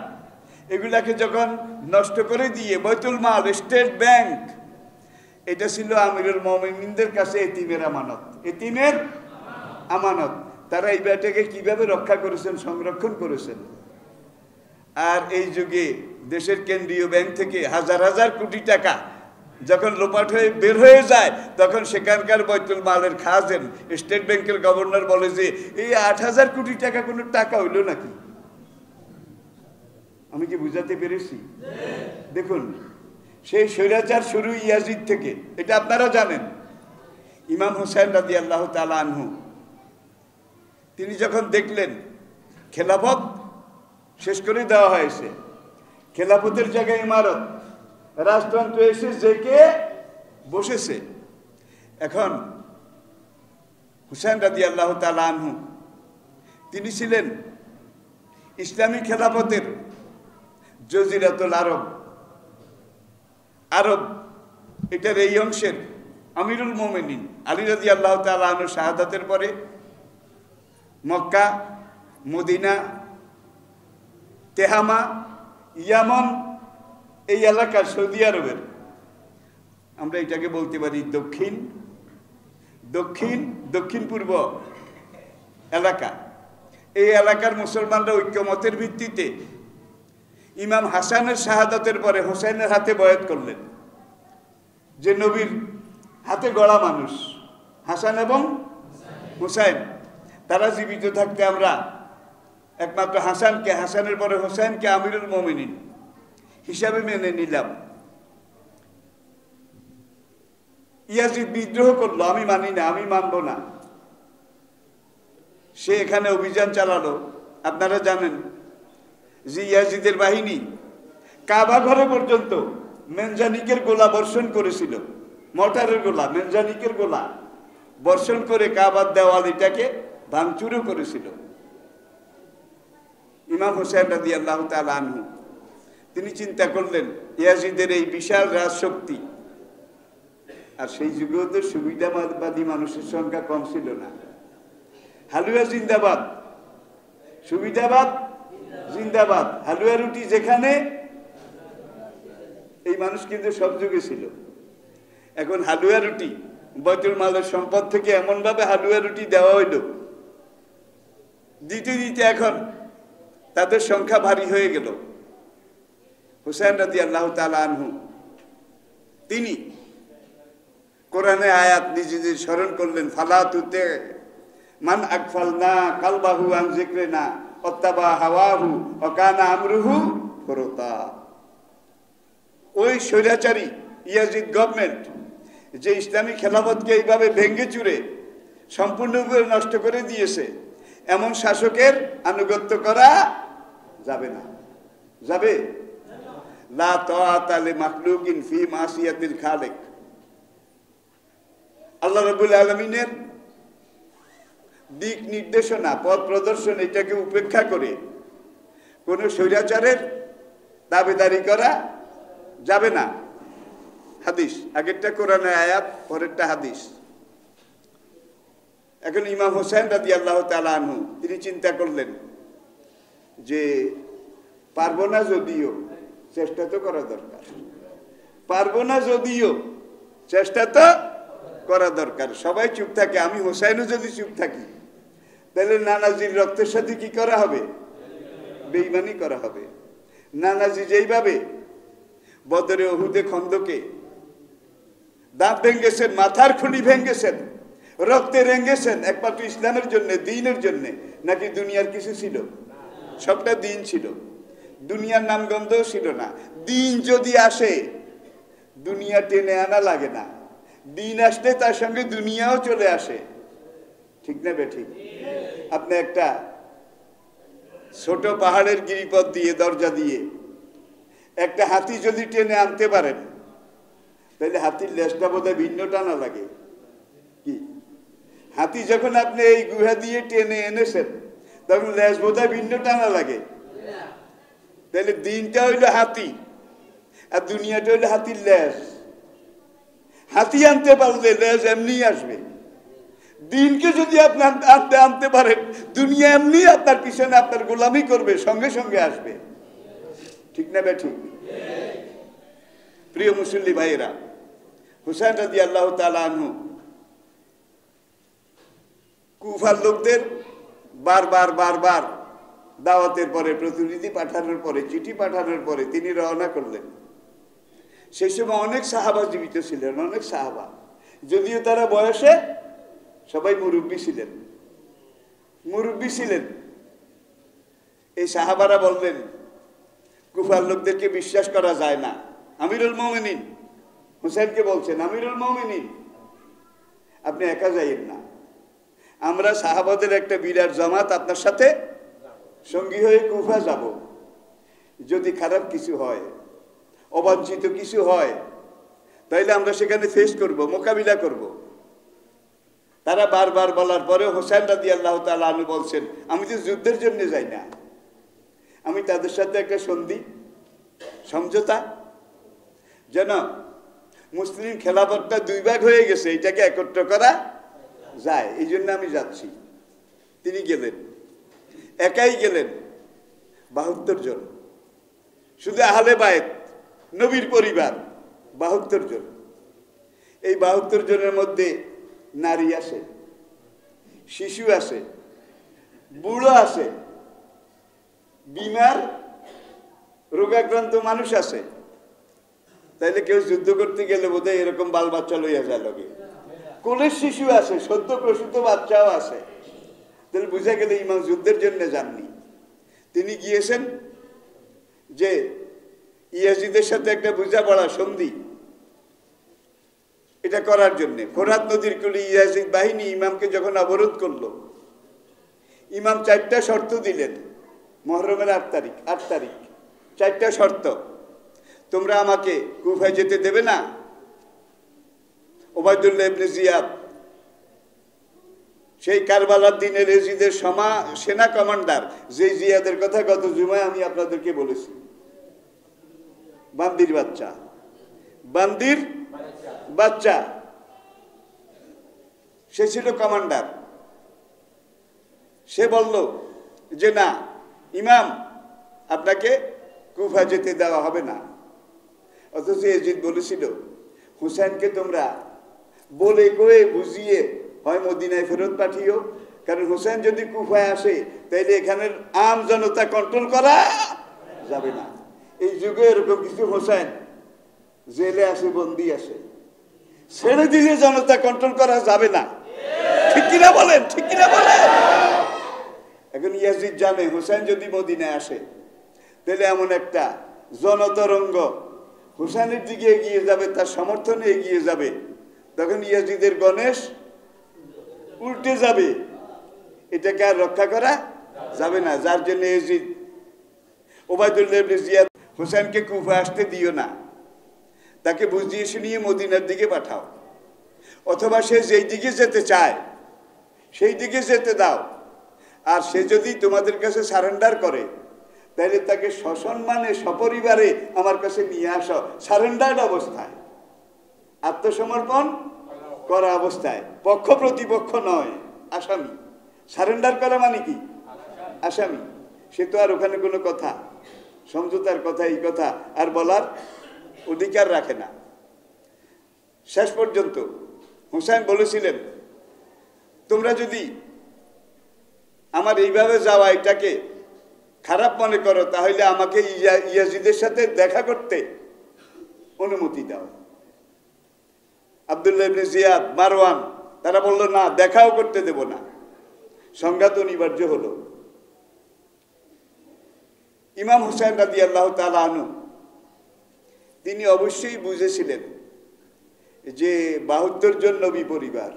এগুলাকে যখন নষ্ট করে দিয়ে বাইতুল মাল, স্টেট ব্যাংক, এটা ছিল আমিরুল মোমিনিনদের কাছে এতিমের আমানত, এতিমের আমানত। তারা এই ব্যাটাকে কিভাবে রক্ষা করেছেন, সংরক্ষণ করেছেন। আর এই যুগে দেশের কেন্দ্রীয় ব্যাংক থেকে হাজার হাজার কোটি টাকা যখন লোপাট হয়ে বের হয়ে যায়, তখন সেখানকার বাইতুল মালের খাজেন, স্টেট ব্যাংকের গভর্নর বলে যে এই 8,000 কোটি টাকা কোনো টাকা হইল নাকি? আমি কি বুঝাতে পেরেছি? দেখুন, সেই স্বৈরাচার শুরু ইয়াজিদ থেকে, এটা আপনারা জানেন। ইমাম হুসাইন রাদিয়াল্লাহু তাআলা আনহু, তিনি যখন দেখলেন খেলাফত শেষ করে দেওয়া হয়েছে, খেলাফতের জায়গায় ইমারত, রাজতন্ত্র এসে জেকে বসেছে। এখন হুসাইন রাদিয়াল্লাহু তাআলা আনহু তিনি ছিলেন ইসলামী খেলাফতের জজিরাতুল আরব এটার এই অংশের আমিরুল মোমিনিন আলী রাদিয়াল্লাহু তাআলা আনহু শাহাদাতের পরে মক্কা, মদিনা, তেহামা, ইয়ামন এই এলাকার সৌদি আরবের আমরা এটাকে বলতে পারি দক্ষিণ পূর্ব এলাকা। এই এলাকার মুসলমানরা ঐক্যমতের ভিত্তিতে ইমাম হাসানের শাহাদাতের পরে হোসেনের হাতে বয়াত করলেন, যে নবীর হাতে গড়া মানুষ হাসান এবং হুসাইন, তারা জীবিত থাকতে আমরা একমাত্র হাসানের পরে হোসেনকে আমিরুল মোমিনিন হিসাবে মেনে নিলাম। ইয়াজিদ বিদ্রোহ করলো, আমি মানি না, আমি মানব না। সে এখানে অভিযান চালালো। আপনারা জানেন যে ইয়াজিদের বাহিনী কাবা ঘরে পর্যন্ত মেনজানিকের গোলা বর্ষণ করেছিল, মর্টারের গোলা, মেনজানিকের গোলা বর্ষণ করে কাবার দেওয়াল এটাকে ভাঙচুরও করেছিল। ইমাম হুসাইন রাদিয়াল্লাহু তাআলা আনহু তিনি চিন্তা করলেন ইয়াজিদের এই বিশাল রাজশক্তি, আর সেই যুগেও তো সুবিধাবাদী মানুষের সংখ্যা কম ছিল না। হালুয়া জিন্দাবাদ, সুবিধাবাদ জিন্দাবাদ, হালুয়া রুটি যেখানে, এই মানুষ কিন্তু সব যুগে ছিল। এখন হালুয়া রুটি বাইতুল মালের সম্পদ থেকে এমন ভাবে হালুয়া রুটি দেওয়া হইল, দিতে দিতে এখন তাদের সংখ্যা ভারী হয়ে গেল। হুসাইন রাদিয়াল্লাহু তাআলা আনহু তিনি কোরআনে আয়াত নিজেদের স্মরণ করলেন, ফালা তুতে মান আকফালনা কালবাহু আন যিকরিনা ওয়াত্তাবা হাওয়াহু ওয়া কানা আমরুহু ফুরতা। ওই স্বৈরাচারী ইয়াজিদ গভর্নমেন্ট যে ইসলামী খেলাফতকে এইভাবে ভেঙে চুরে সম্পূর্ণভাবে নষ্ট করে দিয়েছে, এমন শাসকের আনুগত্য করা যাবে না। যাবে? লা তাআতা লিমাখলুকিন ফি মাসিয়াতিল খালিক। আল্লাহ রাব্বুল আলামিনের দিক নির্দেশনা, পথ প্রদর্শন এটাকে উপেক্ষা করে কোন স্বৈরাচারের দাবিদারি করা যাবে না। হাদিস, আগেরটা কোরআনের আয়াত, পরেরটা হাদিস। এখন ইমাম হুসাইন রাদিয়াল্লাহু তাআলা আনহু তিনি চিন্তা করলেন যে পারবো না যদিও চেষ্টা তো করা দরকার, পারবো না যদিও চেষ্টা তো করা দরকার। সবাই চুপ থাকে, আমি হুসাইনও যদি চুপ থাকি তাহলে নানাজির রক্তের সাথে কি করা হবে? বেঈমানি করা হবে। নানাজি যেইভাবে বদরে, উহুদে, খন্দকে দাঁত ভেঙ্গেছেন, মাথার খুলি ভেঙ্গেছেন, রক্তে রেঙ্গেছেন একমাত্র ইসলামের জন্য, দ্বীনের জন্য, নাকি দুনিয়ার কিছু ছিল? সবটা দ্বীন ছিল, দুনিয়ার নামগন্ধও ছিল না। দ্বীন যদি আসে দুনিয়া টেনে আনা লাগে না, দ্বীন আসলে তার সঙ্গে দুনিয়াও চলে আসে। ঠিক না বেঠিক? আপনি একটা ছোট পাহাড়ের গিরিপথ দিয়ে, দরজা দিয়ে একটা হাতি যদি টেনে আনতে পারেন তাহলে হাতির লেজটা বোধহয় ভিন্ন টানা লাগে। কি হাতি যখন আপনি এই গুহা দিয়ে টেনে এনেছেন তখন লেজ বোধহয় ভিন্ন টানা লাগে। তাহলে দিনটা হইলো হাতি আর দুনিয়াটা হইলো হাতির লেজ। হাতি আনতে পারলে লেজ এমনি আসবে। দিনকে যদি আপনি আনতে পারেন, দুনিয়া এমনি আপনার পিছনে আপনার গোলামি করবে, সঙ্গে সঙ্গে আসবে। ঠিক না বেঠিক? প্রিয় মুসল্লি ভাইয়েরা, হুসাইন রাদিয়াল্লাহু তাআলা আনহু কুফার লোকদের বারবার দাওয়াতের পরে, প্রতিনিধি পাঠানোর পরে, চিঠি পাঠানোর পরে তিনি রওনা করলেন। সেই সময় অনেক সাহাবা জীবিত ছিলেন, অনেক সাহাবা, যদিও তারা বয়সে সবাই মুরব্বী ছিলেন। এই সাহাবারা বললেন কুফার লোকদেরকে বিশ্বাস করা যায় না। আমিরুল মুমিনিন হুসাইনকে বলছেন, আমিরুল মুমিনিন আপনি একা যাইয়েন না, আমরা সাহাবাদের একটা বিরাট জামাত আপনার সাথে সঙ্গী হয়ে কুফা যাব। যদি খারাপ কিছু হয় অবাঞ্ছিত কিছু হয়, তাইলে আমরা সেখানে ফেস করব, মোকাবিলা করব। তারা বারবার বলার পরে হোসেন রাদিয়াল্লাহু তাআলা আনহু বলছেন, আমি তো যুদ্ধের জন্য যাই না, আমি তাদের সাথে একটা সন্ধি সমঝোতা, যেন মুসলিম খেলাফতটা দুই ভাগ হয়ে গেছে, এটাকে একত্র করা যায়, এই জন্য আমি যাচ্ছি। তিনি গেলেন, একাই গেলেন, ৭২ জন, শুধু আহলে বায়েত, নবীর পরিবার ৭২ জন। এই ৭২ জনের মধ্যে নারী আসে, শিশু আসে, বুড়ো আসে, বিমার রোগাক্রান্ত মানুষ আসে। তাইলে কেউ যুদ্ধ করতে গেলে বোধহয় এরকম বাল বাচ্চা লইয়া যায় লগে, কোলের শিশু আসে, সদ্য প্রসূত বাচ্চাও আসে। তাহলে বুঝা গেলে ইমাম যুদ্ধের জন্য যাননি, তিনি গিয়েছেন যে ইয়াজিদের সাথে একটা বোঝাপড়া সন্ধি এটা করার জন্য। ফোরাত নদীর কুলে ইয়াজিদ বাহিনী ইমামকে যখন অবরোধ করলো, ইমাম 4টা শর্ত দিলেন। মুহররমের 8 তারিখ 4টা শর্ত। তোমরা আমাকে কুফায় যেতে দেবে না। ওবায়দুল্লাহ ইবনে জিয়াদ, সেই কারবালার দিনের ইয়াজিদের সেনা কমান্ডার, যে জিয়াদের কথা গত জুমায় আমি আপনাদেরকে বলেছি, বান্দির বাচ্চা, সে ছিল কমান্ডার। সে বলল যে না, ইমাম আপনাকে কুফা যেতে দেওয়া হবে না। অথচ ইয়াজিদ বলেছিল, হুসাইনকে তোমরা বলে কয়ে বুঝিয়ে হয় মদিনায় ফেরত পাঠিও, কারণ হুসাইন যদি কুফায় আসে তাইলে এখানের আম জনতা কন্ট্রোল করা যাবে না। এই যুগে এরকম কিছু হুসাইন জেলে আসে, বন্দি আসে, ছেড়ে দিলে জনতা কন্ট্রোল করা যাবে না। ঠিক কিনা বলেন? এখন ইয়াজিদ জানে হুসাইন যদি মদিনায় আসে তাহলে এমন একটা জনতরঙ্গ হুসাইনের দিকে এগিয়ে যাবে, তার সমর্থনে এগিয়ে যাবে, তখন ইয়াজিদের গণেশ উল্টে যাবে, এটাকে আর রক্ষা করা যাবে না। যার জন্য ইয়াজিদ ওবায়দুল্লাহ ইবনে জিয়াদ, হুসাইনকে কুফা আসতে দিও না, তাকে বুঝিয়ে শুনিয়ে মদিনার দিকে পাঠাও, অথবা সে যেই দিকে যেতে চায় সেই দিকে যেতে দাও। আর সে যদি তোমাদের কাছে সারেন্ডার করে তাহলে তাকে সসম্মানে সপরিবারে আমার কাছে নিয়ে আসো, সারেন্ডার্ড অবস্থায়, আত্মসমর্পণ করা অবস্থায়, পক্ষ প্রতিপক্ষ নয়, আসামি। সারেন্ডার করা মানে কি? আসামি। সে তো আর ওখানে কোনো কথা, সমঝোতার কথা, এই কথা আর বলার অধিকার রাখে না। শেষ পর্যন্ত হুসাইন বলেছিলেন, তোমরা যদি আমার এইভাবে যাওয়া এটাকে খারাপ মনে করো তাহলে আমাকে ইয়াজিদের সাথে দেখা করতে অনুমতি দাও। আব্দুল্লাহ ইবনে জিয়াদ, মারওয়ান, তারা বলল না, দেখাও করতে দেব না। সংঘাত অনিবার্য হলো। ইমাম হুসাইন রাদিয়াল্লাহু তাআলা আনহু তিনি অবশ্যই বুঝেছিলেন যে ৭২ জন নবী পরিবার,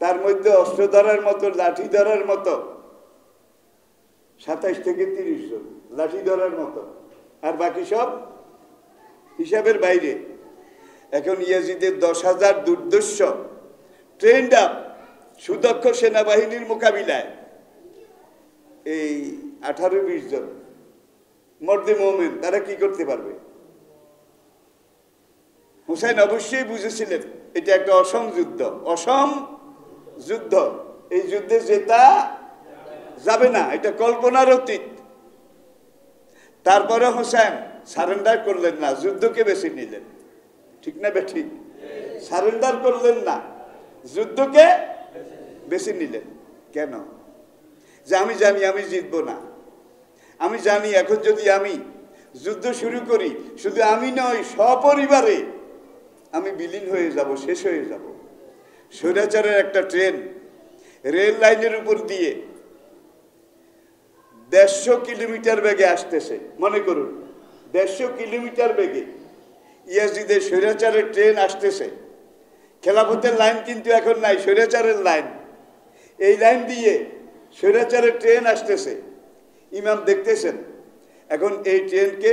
তার মধ্যে অস্ত্র ধরার মতো, লাঠি ধরার মতো ২৭ থেকে ৩০ জন লাঠি ধরার মতো, আর বাকি সব হিসাবের বাইরে। এখন ইয়াজিদের ১০,০০০ দুর্ধর্ষ ট্রেন্ড আপ সুদক্ষ সেনাবাহিনীর মোকাবিলায় এই ১৮-২০ জন মর্দে মোমেন তারা কি করতে পারবে? হুসাইন অবশ্যই বুঝেছিলেন এটা একটা অসম যুদ্ধ, এই যুদ্ধে জেতা যাবে না, এটা কল্পনার অতীত। তারপরে হুসাইন সারেন্ডার করলেন না, যুদ্ধকে বেছে নিলেন। ঠিক না বেঠিক? সারেন্ডার করলেন না, যুদ্ধকে বেছে নিলেন। কেন? যে আমি জানি আমি জিতবো না, আমি জানি এখন যদি আমি যুদ্ধ শুরু করি, শুধু আমি নয়, সপরিবারে আমি বিলীন হয়ে যাব, শেষ হয়ে যাব। স্বৈরাচারের একটা ট্রেন রেল লাইনের উপর দিয়ে ১৫০ কিলোমিটার বেগে আসতেছে। মনে করুন ১৫০ কিলোমিটার বেগে ইয়াজিদের স্বৈরাচারের ট্রেন আসতেছে। খেলাফতের লাইন কিন্তু এখন নাই, স্বৈরাচারের লাইন। এই লাইন দিয়ে স্বৈরাচারের ট্রেন আসতেছে, ইমাম দেখতেছেন। এখন এই ট্রেনকে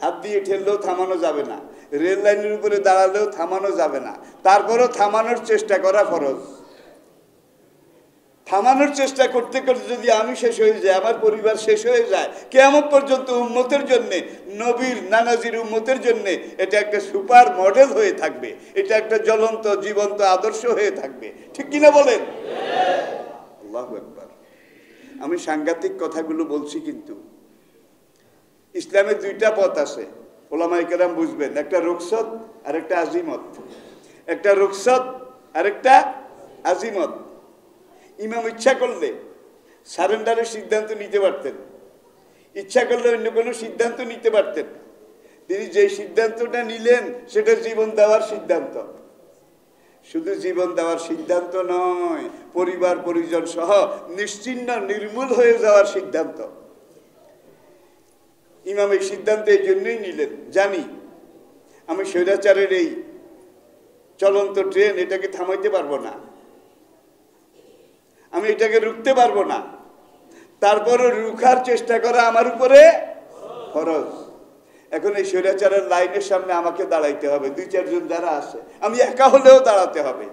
হাত দিয়ে ঠেললেও থামানো যাবে না, রেল লাইনের উপরে দাঁড়ালেও থামানো যাবে না, তারপরও থামানোর চেষ্টা করা ফরজ। থামানোর চেষ্টা করতে করতে যদি আমি শেষ হয়ে যাই, আমার পরিবার শেষ হয়ে যায়, কিয়ামত পর্যন্ত উম্মতের জন্যে, নবীর নানাজির উম্মতের জন্যে এটা একটা সুপার মডেল হয়ে থাকবে, এটা একটা জ্বলন্ত জীবন্ত আদর্শ হয়ে থাকবে। ঠিক কিনা বলেন? আল্লাহু আকবার। আমি সাংঘাতিক কথাগুলো বলছি, কিন্তু ইসলামের দুইটা পথ আছে, ওলামায়ে কেরাম বুঝবেন, একটা রুখসত আর একটা আজিমত। একটা রুখসত আর একটা আজিমত। ইমাম ইচ্ছা করলে সারেন্ডারের সিদ্ধান্ত নিতে পারতেন, ইচ্ছা করলে অন্য কোনো সিদ্ধান্ত নিতে পারতেন। তিনি যে সিদ্ধান্তটা নিলেন সেটা জীবন দেওয়ার সিদ্ধান্ত। শুধু জীবন দেওয়ার সিদ্ধান্ত নয়, পরিবার পরিজন সহ নিশ্চিহ্ন নির্মূল হয়ে যাওয়ার সিদ্ধান্ত। ইমাম এই সিদ্ধান্ত এই জন্যই নিলেন, জানি আমি স্বৈরাচারের এই চলন্ত ট্রেন, এটাকে থামাইতে পারবো না, আমি এটাকে রুখতে পারবো না, তারপরও রুখার চেষ্টা করা আমার উপরে ফরজ। এখন এই স্বৈরাচারের লাইনের সামনে আমাকে দাঁড়াইতে হবে, 2-4 জন যারা আছে, আমি একা হলেও দাঁড়াতে হবে।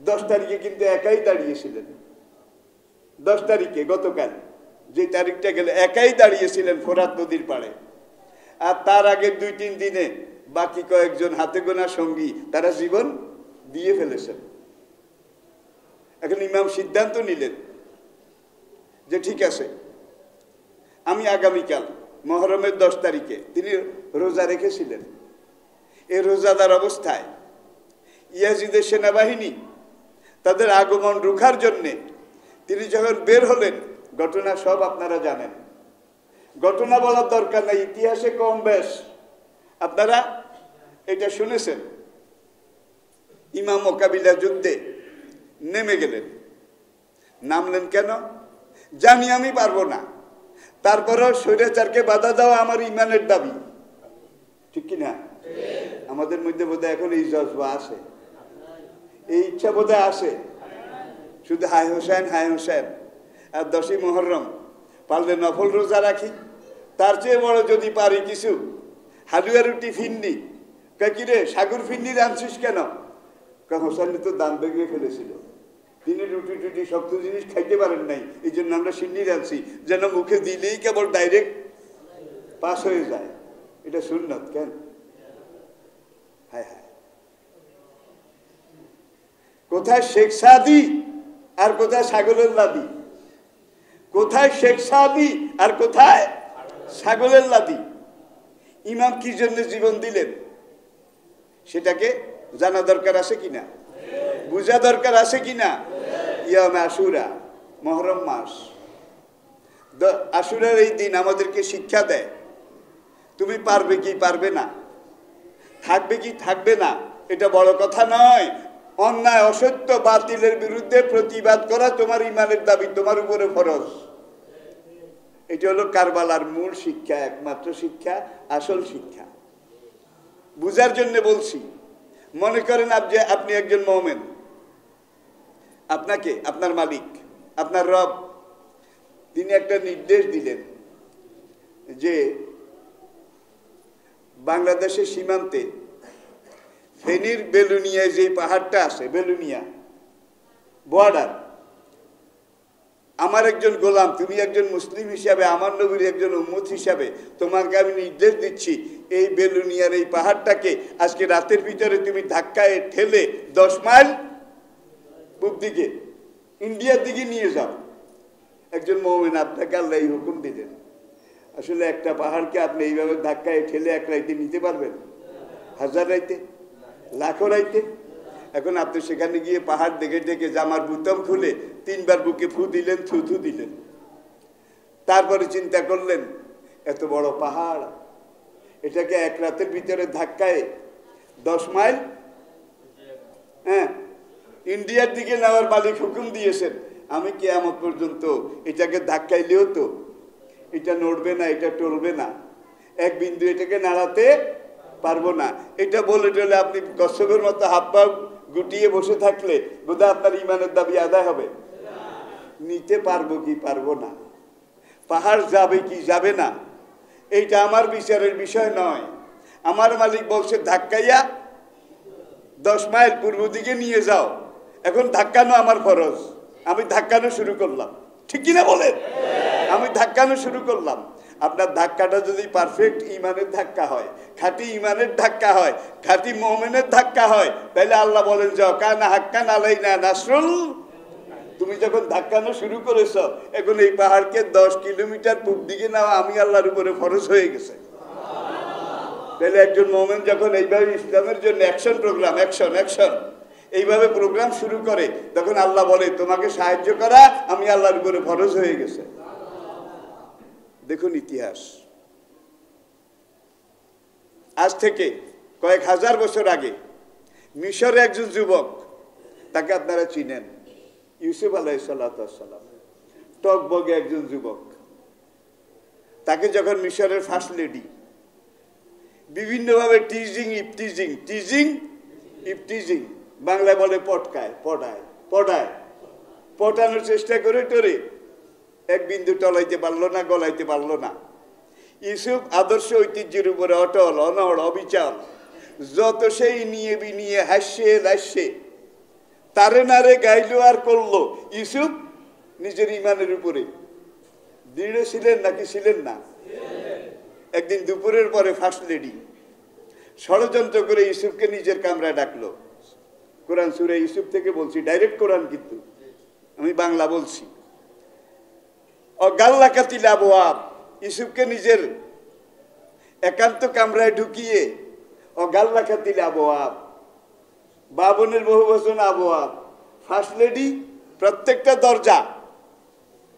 10 তারিখে কিন্তু একাই দাঁড়িয়েছিলেন, 10 তারিখে গতকাল যে তারিখটা গেলে একাই দাঁড়িয়েছিলেন ফোরাত নদীর পাড়ে। আর তার আগে 2-3 দিনে বাকি কয়েকজন হাতে গোনা সঙ্গী তারা জীবন দিয়ে ফেলেছেন। এখন ইমাম সিদ্ধান্ত নিলেন যে ঠিক আছে, আমি আগামীকাল মহরমের 10 তারিখে, তিনি রোজা রেখেছিলেন, এই রোজাদার অবস্থায় ইয়াজিদের সেনাবাহিনী তাদের আগমন রুখার জন্যে তিনি যখন বের হলেন, ঘটনা সব আপনারা জানেন, ঘটনা বলার দরকার নাই, ইতিহাসে কম বেশ আপনারা এটা শুনেছেন। ইমাম মোকাবিলা যুদ্ধে নেমে গেলেন। নামলেন কেন? জানি আমি পারবো না, তারপরও স্বৈরাচারকে বাধা দেওয়া আমার ইমানের দাবি। ঠিক কিনা? আমাদের মধ্যে বোধহয় এখন এই জজবা আছে, এই ইচ্ছা বোধহয় আছে, শুধু হায় হোসেন হায় হোসেন। আর 10ই মুহররম পারলে নফল রোজা রাখি, তার চেয়ে বড় যদি পারি কিছু হালুয়া রুটি ফিন্নি। কিরে সাগর ফিন্নি রাঁধছিস কেন? হোসেন তো দান ভেঙে ফেলেছিল, তিনি রুটি টুটি শক্ত জিনিস খাইতে পারেন নাই, এই জন্য আমরা সিন্নি রাঁধছি, যেন মুখে দিলেই কেবল ডাইরেক্ট পাস হয়ে যায়। এটা সুন্নত কেন? হায় হায়, কোথায় শেখ সাদি আর কোথায় ছাগলের লাদি? কোথায় শেখ সাদি আর কোথায় ছাগলের লাদি? ইমাম কি জন্য জীবন দিলেন সেটাকে জানা দরকার আছে কিনা, বুঝা দরকার আছে কিনা। ইয়ামে আশুরা, মহরম মাস, আশুরার এই দিন আমাদেরকে শিক্ষা দেয়, তুমি পারবে কি পারবে না, থাকবে কি থাকবে না, এটা বড় কথা নয়। অন্যায় অসত্য বাতিলের বিরুদ্ধে প্রতিবাদ করা তোমার ইমানের দাবি, তোমার উপরে ফরজ। এটা হলো কারবালার মূল শিক্ষা, একমাত্র শিক্ষা, আসল শিক্ষা। বুঝার জন্য বলছি। মনে করেন আপনি একজন মুমিন, আপনাকে আপনার মালিক, আপনার রব, তিনি একটা নির্দেশ দিলেন যে বাংলাদেশের সীমান্তে ফেনীর বেলুনিয়ায় যে পাহাড়টা আছে, বেলুনিয়া বর্ডার, আমার একজন গোলাম, তুমি একজন মুসলিম হিসাবে, আমার নবীর একজন উম্মত হিসাবে তোমাকে আমি নির্দেশ দিচ্ছি, এই বেলুনিয়ার এই পাহাড়টাকে আজকে রাতের ভিতরে তুমি ধাক্কায় ঠেলে 10 মাইল পূব দিকে ইন্ডিয়ার দিকে নিয়ে যাও। একজন মুমিন, আপনাকে আল্লাহ এই হুকুম দিলেন। আসলে একটা পাহাড়কে আপনি এইভাবে ধাক্কায় ঠেলে এক রাইতে নিতে পারবেন? 1000 রাইতে, লাখো রাইতে। এখন আপনি সেখানে গিয়ে পাহাড় দেখে দেখে জামার বুতাম খুলে 3 বার বুকে ফু দিলেন, থু দিলেন। তারপরে চিন্তা করলেন এত বড় পাহাড়, এটাকে এক রাতের ভিতরে ধাক্কায় 10 মাইল ইন্ডিয়ার দিকে নেওয়ার মালিক হুকুম দিয়েছেন। আমি কিয়ামত পর্যন্ত এটাকে ধাক্কাইলেও তো এটা নড়বে না, এটা টলবে না, এক বিন্দু এটাকে নাড়াতে পারবো না। এটা বলে টলে আপনি কচ্ছপের মতো হাত পা গুটিয়ে বসে থাকলে বোধহয় আপনার ইমানের দাবি আদায় হবে? নিতে পারবো কি পারবো না? পাহাড় যাবে কি যাবে না? এইটা আমার বিচারের বিষয় নয়। আমার মালিক বলছে ধাক্কাইয়া 10 মাইল পূর্ব দিকে নিয়ে যাও। এখন ধাক্কানো আমার ফরজ, আমি ধাক্কানো শুরু করলাম। ঠিক কিনা বলেন? আমি ধাক্কানো শুরু করলাম। আপনার ধাক্কাটা যদি পারফেক্ট ইমানের ধাক্কা হয়, খাঁটি ইমানের ধাক্কা হয়, খাঁটি মুমিনের ধাক্কা হয়, তাহলে আল্লাহ বলেন যাও কানা হাক্কান আলাইনা নাসরুল। তুমি যখন ধাক্কানো শুরু করেছ, এখন এই পাহাড়কে 10 কিলোমিটার পূর্ব দিকে নেওয়া আমি আল্লাহর উপরে ফরজ হয়ে গেছে। তাহলে একজন মুমিন যখন এইভাবে ইসলামের জন্য অ্যাকশন প্রোগ্রাম, অ্যাকশন এইভাবে প্রোগ্রাম শুরু করে, তখন আল্লাহ বলে তোমাকে সাহায্য করা আমি আল্লাহর উপরে ফরজ হয়ে গেছে। দেখুন ইতিহাস। আজ থেকে কয়েক হাজার বছর আগে মিশরে একজন যুবক, তাকে আপনারা চিনেন, ইউসুফ আলাইহিসসালাম, টকবগে একজন যুবক। তাকে যখন মিশরের ফার্স্ট লেডি বিভিন্নভাবে টিজিং ইপটিজিং বাংলায় বলে পটানোর চেষ্টা করে টরে এক বিন্দু টলাইতে পারলো না, গলাইতে পারলো না। ইউসুফ আদর্শ ঐতিহ্যের উপরে অটল, অনড়, অবিচল। যত সেই নিয়ে বিনিয়ে হাসছে তারে নারে গাইলো আর করলো। ইউসুফ নিজের ইমানের উপরে দৃঢ় ছিলেন নাকি ছিলেন না? একদিন দুপুরের পরে ফার্স্ট লেডি ষড়যন্ত্র করে ইউসুফকে নিজের কামরায় ডাকলো। কোরআন সূরা ইউসুফ থেকে বলছি, ডাইরেক্ট কোরআন, কিন্তু আমি বাংলা বলছি। অগাল্লাকাতিল আবওয়াব, ইউসুফকে নিজের একান্ত কামরায় ঢুকিয়ে অগাল্লাকাতিল আবওয়াব, বাবনের বহুবচন আবওয়াব, ফার্স্ট লেডি প্রত্যেকটা দরজা,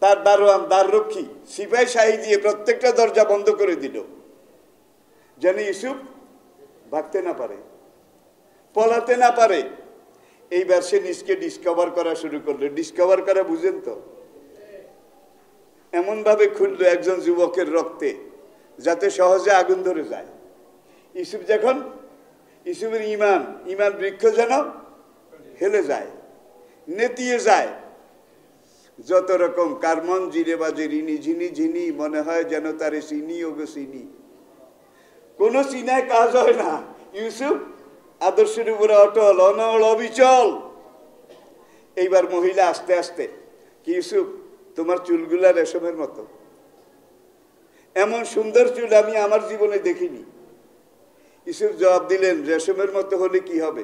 তার দারোয়ান, দ্বাররক্ষী, সিপাহী শাহী দিয়ে প্রত্যেকটা দরজা বন্ধ করে দিল, যেন ইউসুফ ভাগতে না পারে, পলাতে না পারে। এইবার সে নিজকে ডিসকভার করা শুরু করলো। ডিসকভার করা বুঝেন তো? এমন ভাবে খুললো একজন যুবকের রক্তে যাতে সহজে আগুন ধরে যায়। ইউসুফের ইমান বৃক্ষ যেন হেলে যায়, নেতিয়ে যায়। যত রকম কারমন জিরে বাজে রিনি ঝিনি মনে হয় যেন তারে চিনি ওগো চিনি। কোন চিনায় কাজ হয় না। ইউসুফ আদর্শের উপরে অটল, অনড়, অবিচল। এইবার মহিলা আস্তে আস্তে, কি ইউসুফ তোমার চুলগুলা রেশমের মতো, এমন সুন্দর চুল আমি আমার জীবনে দেখিনি। ইউসুফ জবাব দিলেন, রেশমের মতো হলে কি হবে?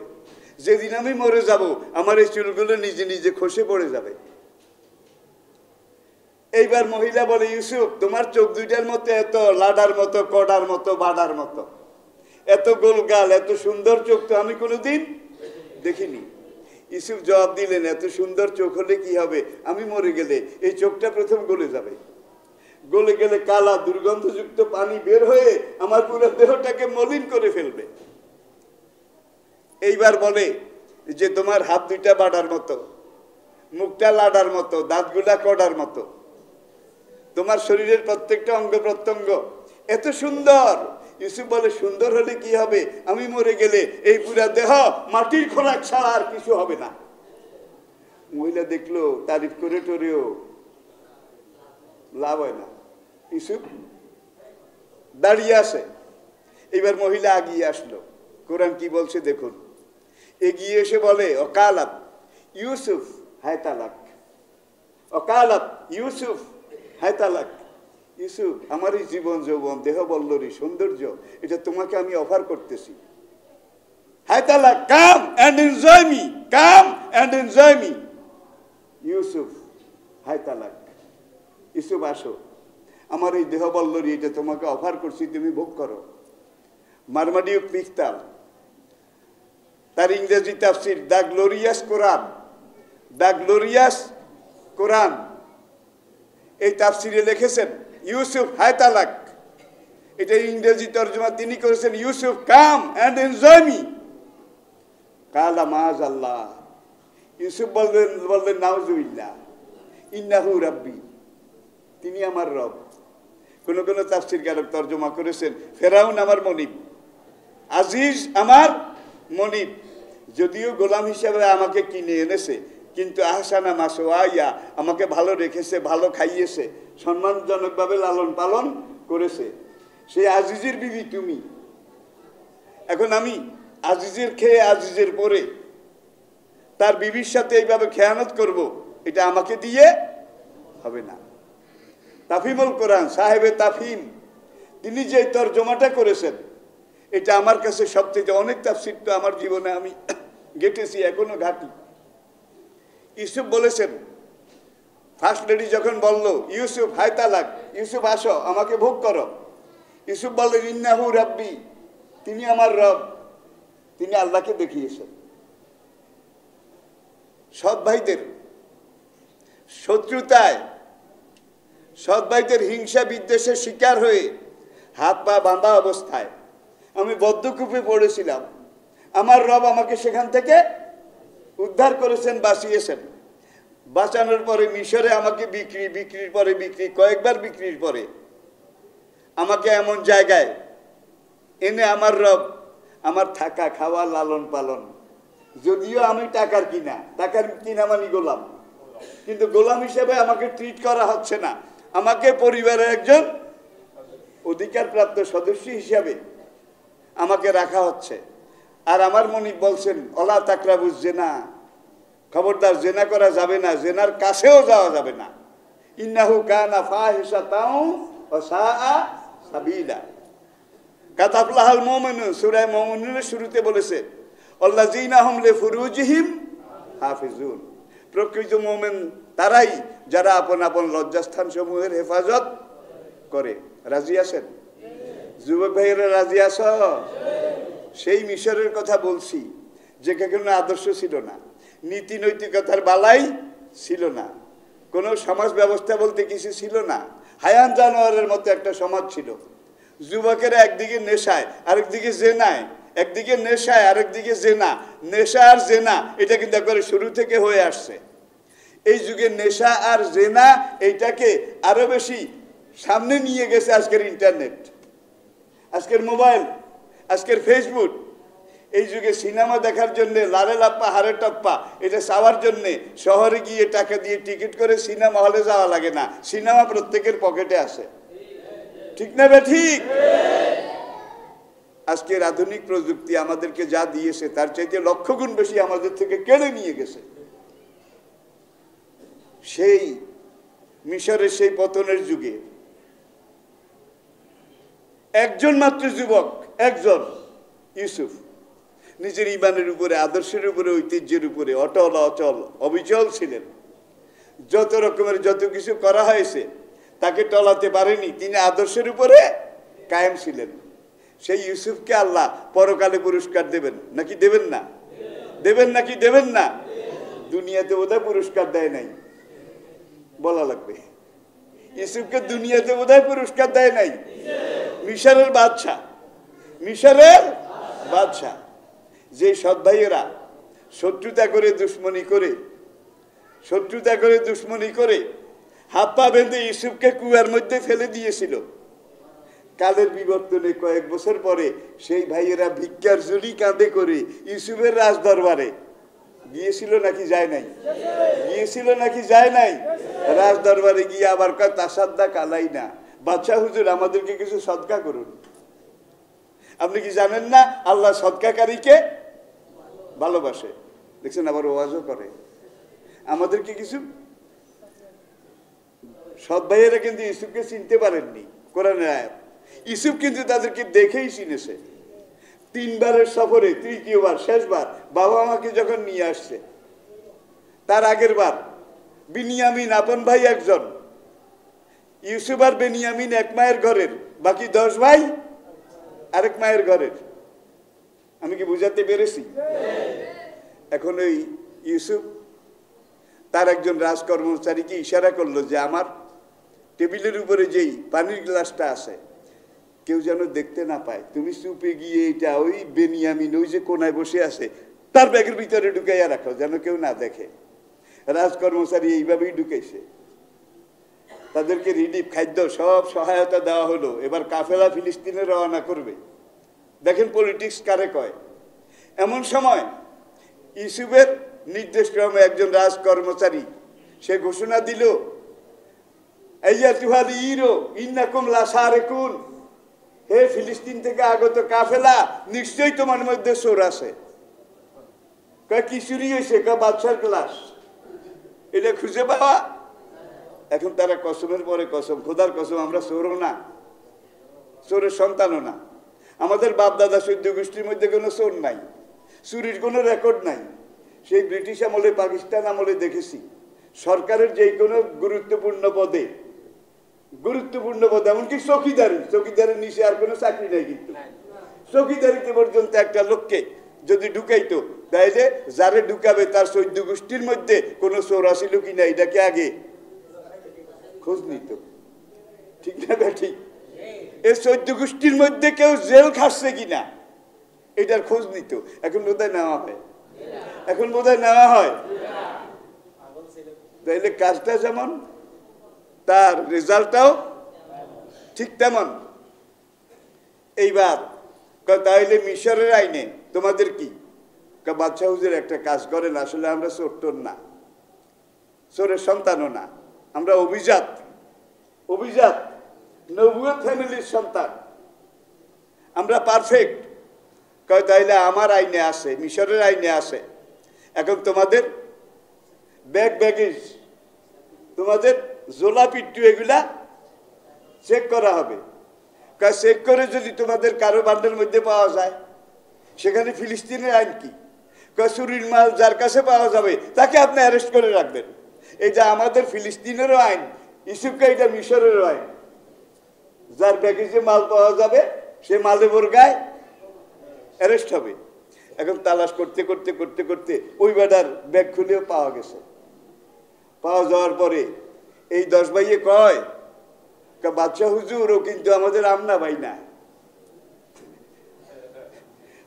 যেদিন আমি মরে যাব আমার এই চুলগুলো নিজে নিজে খসে পড়ে যাবে। এইবার মহিলা বলে, ইউসুফ তোমার চোখ দুইটার মতো এত লাডার মতো, কডার মতো, বাডার মতো, এত গোলগাল, এত সুন্দর চোখ তো আমি কোনোদিন দেখিনি। ইউসুফ জবাব দিলেন, এত সুন্দর চোখ হলে কি হবে? আমি মরে গেলে এই চোখটা প্রথম গলে যাবে। গলে গেলে কালা দুর্গন্ধযুক্ত পানি বের হয়ে আমার পুরো দেহটাকে মলিন করে ফেলবে। এইবার বলে যে তোমার হাত দুইটা বাডার মতো, মুখটা লাডার মতো, দাঁতগুলা কডার মতো, তোমার শরীরের প্রত্যেকটা অঙ্গ প্রত্যঙ্গ এত সুন্দর। ইউসুফ বলে, সুন্দর হলে কি হবে? আমি মরে গেলে এই পুরা দেহ মাটির খোরাক ছাড়া আর কিছু হবে না। মহিলা দেখলো, তারিফ করে টরেও লাভ হয় না। ইউসুফ দাঁড়িয়ে আছে। এবার মহিলা এগিয়ে আসলো। কোরআন কি বলছে দেখুন। এগিয়ে এসে বলে, অকালাত ইউসুফ হায় তালাক, অকালাত ইউসুফ হায় তালাক। ইউসুফ আমার এই জীবন যৌবন, দেহ বল্লরী, সৌন্দর্য, এটা তোমাকে আমি অফার করতেছি। হায় তালাক, come and enjoy me, come and enjoy me. Yusuf হায় তালাক, ইউসুফ আসো, আমার এই দেহ বল্লরী, এটা তোমাকে অফার করছি, তুমি ভোগ করো। মারমাডিউক পিখতাল তার ইংরেজি তাফসির the glorious Quran, the glorious Quran, এই তাফসিরে লিখেছেন ইউসুফ হায় তালাক। এটা ইংরেজি তর্জমা তিনি করেছেন, ইউসুফ কাম অ্যান্ড এনজয় মি। কালা মাজ আল্লাহ, ইউসুফ বললেন নাউজুবিল্লাহ, ইন্নাহু রাব্বি, তিনি আমার রব। কোন কোন তাফসীরকারক তর্জমা করেছেন, ফেরাউন আমার মনিব, আজিজ আমার মনিব। যদিও গোলাম হিসেবে আমাকে কিনে এনেছে, কিন্তু আহসানা মাসওয়াইয়া, আমাকে ভালো রেখেছে, ভালো খাইয়েছে, সম্মানজনকভাবে লালন পালন করেছে। সেই আজিজের বিবি তুমি। এখন আমি আজিজের খেয়ে আজিজের পরে তার বিবির সাথে এইভাবে খেয়ানত করব, এটা আমাকে দিয়ে হবে না। তাফিমুল কোরআন সাহেবে তাফিম তিনি যে তরজমাটা করেছেন, এটা আমার কাছে সবচেয়ে, অনেক তাফসীর তো আমার জীবনে আমি গেটেছি, এখনো ঘাটি। ইউসুফ বলেছেন, ফার্স্ট লেডি যখন বলল ইউসুফ হায় তালাক, ইউসুফ আসো আমাকে ভোগ করো, ইউসুফ বললেন ইন্নাহু রাব্বি, তিনি আমার রব। তিনি আল্লাহকে দেখিয়েছেন। সৎ ভাইদের শত্রুতায়, সৎ ভাইদের হিংসা বিদ্বেষের শিকার হয়ে হাত পা বাঁধা অবস্থায় আমি বদ্ধকূপে পড়েছিলাম, আমার রব আমাকে সেখান থেকে উদ্ধার করেছেন, বাঁচিয়েছেন। বাঁচানোর পরে মিশরে আমাকে বিক্রির পরে কয়েকবার বিক্রির পরে আমাকে এমন জায়গায় এনে আমার রব আমার থাকা খাওয়া লালন পালন, যদিও আমি টাকার কিনা মানে গোলাম, কিন্তু গোলাম হিসেবে আমাকে ট্রিট করা হচ্ছে না, আমাকে পরিবারের একজন অধিকারপ্রাপ্ত সদস্য হিসাবে আমাকে রাখা হচ্ছে। আর আমার মনিব বলছেন অলা তাকরাবুজ জেনা, খবরদার জেনা করা যাবে না, জেনার কাছেও যাওয়া যাবে না। ইন্নাহু কানা ফাহিশাতাও ওয়া সাআ সাবিলা। কাদ আফলাহাল মুমিনুন, সূরা মুমিনুনের শুরুতে বলেছে আল্লাযীনা হুম লিফুরুজিহিম হাফিজুন, প্রকৃত মুমিন তারাই যারা আপন আপন লজ্জাস্থান সমূহের হেফাজত করে। রাজি আছেন যুবক ভাইয়েরা? রাজি আছো? সেই মিশরের কথা বলছি, যেখানে কোনো আদর্শ ছিল না, নীতি নৈতিকতার বালাই ছিল না, কোনো সমাজ ব্যবস্থা বলতে কিছু ছিল না, হায়ান জানোয়ারের মতো একটা সমাজ ছিল। যুবকেরা একদিকে নেশায়, আরেকদিকে জেনায়, একদিকে নেশায় আরেকদিকে জেনা। নেশা আর জেনা এটা কিন্তু একবারে শুরু থেকে হয়ে আসছে। এই যুগে নেশা আর জেনা এইটাকে আরো বেশি সামনে নিয়ে গেছে আজকের ইন্টারনেট, আজকের মোবাইল, আজকের ফেসবুক। এই যুগে সিনেমা দেখার জন্য লালে লাপ্পা হারে টপ্পা এটা চাওয়ার জন্যে শহরে গিয়ে টাকা দিয়ে টিকিট করে সিনেমা হলে যাওয়া লাগে না, সিনেমা প্রত্যেকের পকেটে আসে। ঠিক না বে ঠিক? আজকের আধুনিক প্রযুক্তি আমাদেরকে যা দিয়েছে তার চাইতে লক্ষ গুণ বেশি আমাদের থেকে কেড়ে নিয়ে গেছে। সেই মিশরের সেই পতনের যুগে একজন মাত্র যুবক, একজন ইউসুফ, নিজের ইমানের উপরে, আদর্শের উপরে, ঐতিহ্যের উপরে অটল অচল অবিচল ছিলেন। যত রকমের যত কিছু করা হয়েছে তাকে টলাতে পারেনি, তিনি আদর্শের উপরে কায়েম ছিলেন। সেই ইউসুফকে আল্লাহ পরকালে পুরস্কার দেবেন নাকি দেবেন না? দেবেন নাকি দেবেন না? দুনিয়াতে বোধহয় পুরস্কার দেয় নাই, বলা লাগবে। ইউসুফকে দুনিয়াতে বোধহয় পুরস্কার দেয় নাই। মিশরের বাদশা, মিশরের বাদশা, যে সৎ ভাইয়েরা শত্রুতা করে দুশ্মনী করে হাত পা বেঁধে ইউসুফকে কুয়ার মধ্যে ফেলে দিয়েছিল, কালের বিবর্তনে কয়েক বছর পরে সেই ভাইয়েরা ভিক্ষার ঝুলি কাঁধে করে ইউসুফের রাজ দরবারে গিয়েছিল নাকি যায় নাই? গিয়েছিল নাকি যায় নাই? রাজ দরবারে গিয়ে আবার কয় তাসাদ্দা কালাই না, বাদশা হুজুর আমাদেরকে কিছু সদকা করুন। আপনি কি জানেন না আল্লাহ সদকাকারীকে ভালোবাসে? দেখছেন, আবার ওয়াজও করে। আমাদেরকে কিছু, সৎ ভাইয়েরা কিন্তু ইউসুফকে চিনতে পারেননি, কোরআনের আয়াত। ইউসুফ কিন্তু তাদেরকে দেখেই চিনেছে। 3 বারের সফরে, তৃতীয়বার শেষবার বাবা মাকে যখন নিয়ে আসছে, তার আগের বার বিনিয়ামিন আপন ভাই একজন, ইউসুফ আর বেনিয়ামিন এক মায়ের ঘরের, বাকি 10 ভাই আরেক মায়ের ঘরের। আমি কি বুঝাতে পেরেছি? এখন ওই ইউসুফ তার একজন রাজকর্মচারীকে ইশারা করলো যে আমার টেবিলের উপরে যেই পানির গ্লাসটা আছে কেউ যেন দেখতে না পায়, তুমি চুপে গিয়ে এটা ওই বেনিয়ামিন ওই যে কোনায় বসে আছে তার ব্যাগের ভিতরে ঢুকাইয়া রাখো, যেন কেউ না দেখে। রাজকর্মচারী এইভাবেই ঢুকেছে। তাদেরকে রিলিফ, খাদ্য সব সহায়তা দেওয়া হলো। এবার কাফেলা ফিলিস্তিনে রওনা করবে। দেখেন পলিটিক্স কারে কয়। এমন সময় ইউসুফের নির্দেশক্রমে একজন রাজকর্মচারী সে ঘোষণা দিল, আইয়াতুহাল ইরো ইন্নাকুম লাসারিকুন, হে ফিলিস্তিন থেকে আগত কাফেলা, নিশ্চয়ই তোমার মধ্যে চোর আছে। কয় কি চুরি হয়েছে? কয় বাদশার ক্লাস। এটা খুঁজে পাওয়া। এখন তারা কসমের পরে কসম, খোদার কসম, আমরা চোরও না, চোরের সন্তানও না। আমাদের বাপ দাদা সৈন্য গোষ্ঠীর মধ্যে কোনো চোর নাই, চুরির কোনো রেকর্ড নাই। সেই ব্রিটিশ আমলে, পাকিস্তান আমলে দেখেছি সরকারের যে কোনো গুরুত্বপূর্ণ পদে, এমনকি চৌকিদারের নিচে আর কোনো চাকরি নাই, কিন্তু চৌকিদারিতে পর্যন্ত একটা লোককে যদি ঢুকাইতো, তাইলে যারে ঢুকাবে তার সৈন্য গোষ্ঠীর মধ্যে কোনো চোর আসিল কিনা এটাকে আগে খোঁজ নিত। ঠিক না ঠিক? এই সৈন্য গোষ্ঠীর মধ্যে কেউ জেল খাটছে কিনা এটার খোঁজ নিত। এখন বোধহয় নেওয়া হয়। তাইলে কাজটা যেমন, তার রেজাল্টটাও ঠিক তেমন। এইবার তাইলে মিশরের আইনে তোমাদের কি? বাদশাহ হুজুর একটা কাজ করেন, আসলে আমরা চোর না, চোরের সন্তানও না, আমরা অভিজাত নবুয়ত ফ্যামিলির সন্তান, আমরা পারফেক্ট। তাইলে আমার আইনে আছে, মিশরের আইনে আছে। এখন তোমাদের ব্যাগেজ, তোমাদের জোলা পিট্টু এগুলা চেক করা হবে। চেক করে যদি তোমাদের কারো বান্ডের মধ্যে পাওয়া যায়, সেখানে ফিলিস্তিনের আইন কি? চুরির মাল যার কাছে পাওয়া যাবে তাকে আপনি অ্যারেস্ট করে রাখবেন। এটা আমাদের ফিলিস্তিনেরও আইন, ইসুফকে এটা মিশরেরও আইন। যার ব্যাগেজে মাল পাওয়া যাবে সে মালে বোরগায় অ্যারেস্ট হবে। এখন তালাশ করতে করতে করতে করতে ওই বেটার ব্যাগ খুলেও পাওয়া গেছে। পাওয়া যাওয়ার পরে এই 10 ভাইয়ে কয়, বাদশাহ হুজুর, ও কিন্তু আমাদের আমনা ভাই না,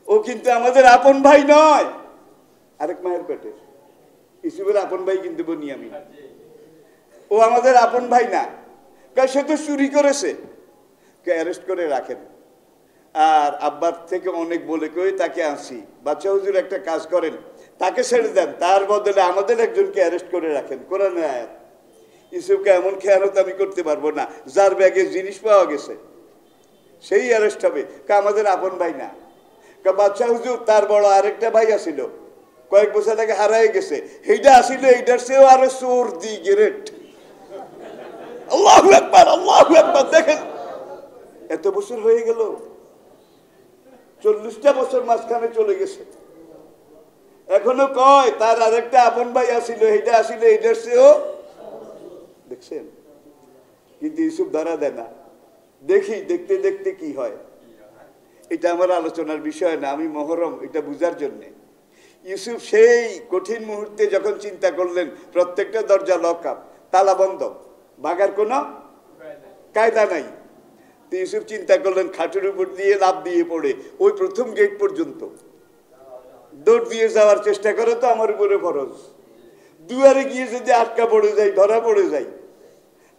ও কিন্তু আমাদের আপন ভাই নয়। আরেক মায়ের পেটের ইসুফের আপন ভাই কিন্তু বনিয়ামিন, ও আমাদের আপন ভাই না। সে তো চুরি করেছে, অ্যারেস্ট করে রাখেন। আর আব্বার থেকে অনেক বলে কই তাকে আনছি, বাদশাহ হুজুর একটা কাজ করেন, তাকে ছেড়ে দেন, তার বদলে আমাদের একজনকে অ্যারেস্ট করে রাখেন। কোরআনের আয়াত। ইউসুফকে এমন খেয়ানত আমি করতে পারবো না, যার ব্যাগে জিনিস পাওয়া গেছে সেই অ্যারেস্ট হবে। আমাদের আপন ভাই না। বাদশাহ হুজুর, তার বড় আরেকটা ভাই আসিল, কয়েক বছর আগে হারাই গেছে, এইটা আসিল এইটার চেয়েও আরো চোর দি গ্রেট। আল্লাহু আকবার, আল্লাহু আকবার। দেখেন এত বছর হয়ে গেল, 40টা বছর মাঝখানে চলে গেছে, এখনো কয় তার আরেকটা আপন ভাই আসিল, এইটা আসিল এইটার চেয়েও। দেখছেন? কিন্তু ইউসুফ ধরা দেয় না। দেখি দেখতে দেখতে কি হয়। এটা আমার আলোচনার বিষয় না, আমি মহরম এটা বুঝার জন্যে। ইউসুফ সেই কঠিন মুহূর্তে যখন চিন্তা করলেন প্রত্যেকটা দরজা লক আপ, তালা বন্ধ, ভাগার কোনো কায়দা নাই, তো ইউসুফ চিন্তা করলেন খাটের উপর দিয়ে লাফ দিয়ে পড়ে ওই প্রথম গেট পর্যন্ত দৌড় দিয়ে যাওয়ার চেষ্টা করে, তো আমার উপরে ফরজ। দুয়ারে গিয়ে যদি আটকা পড়ে যাই, ধরা পড়ে যাই,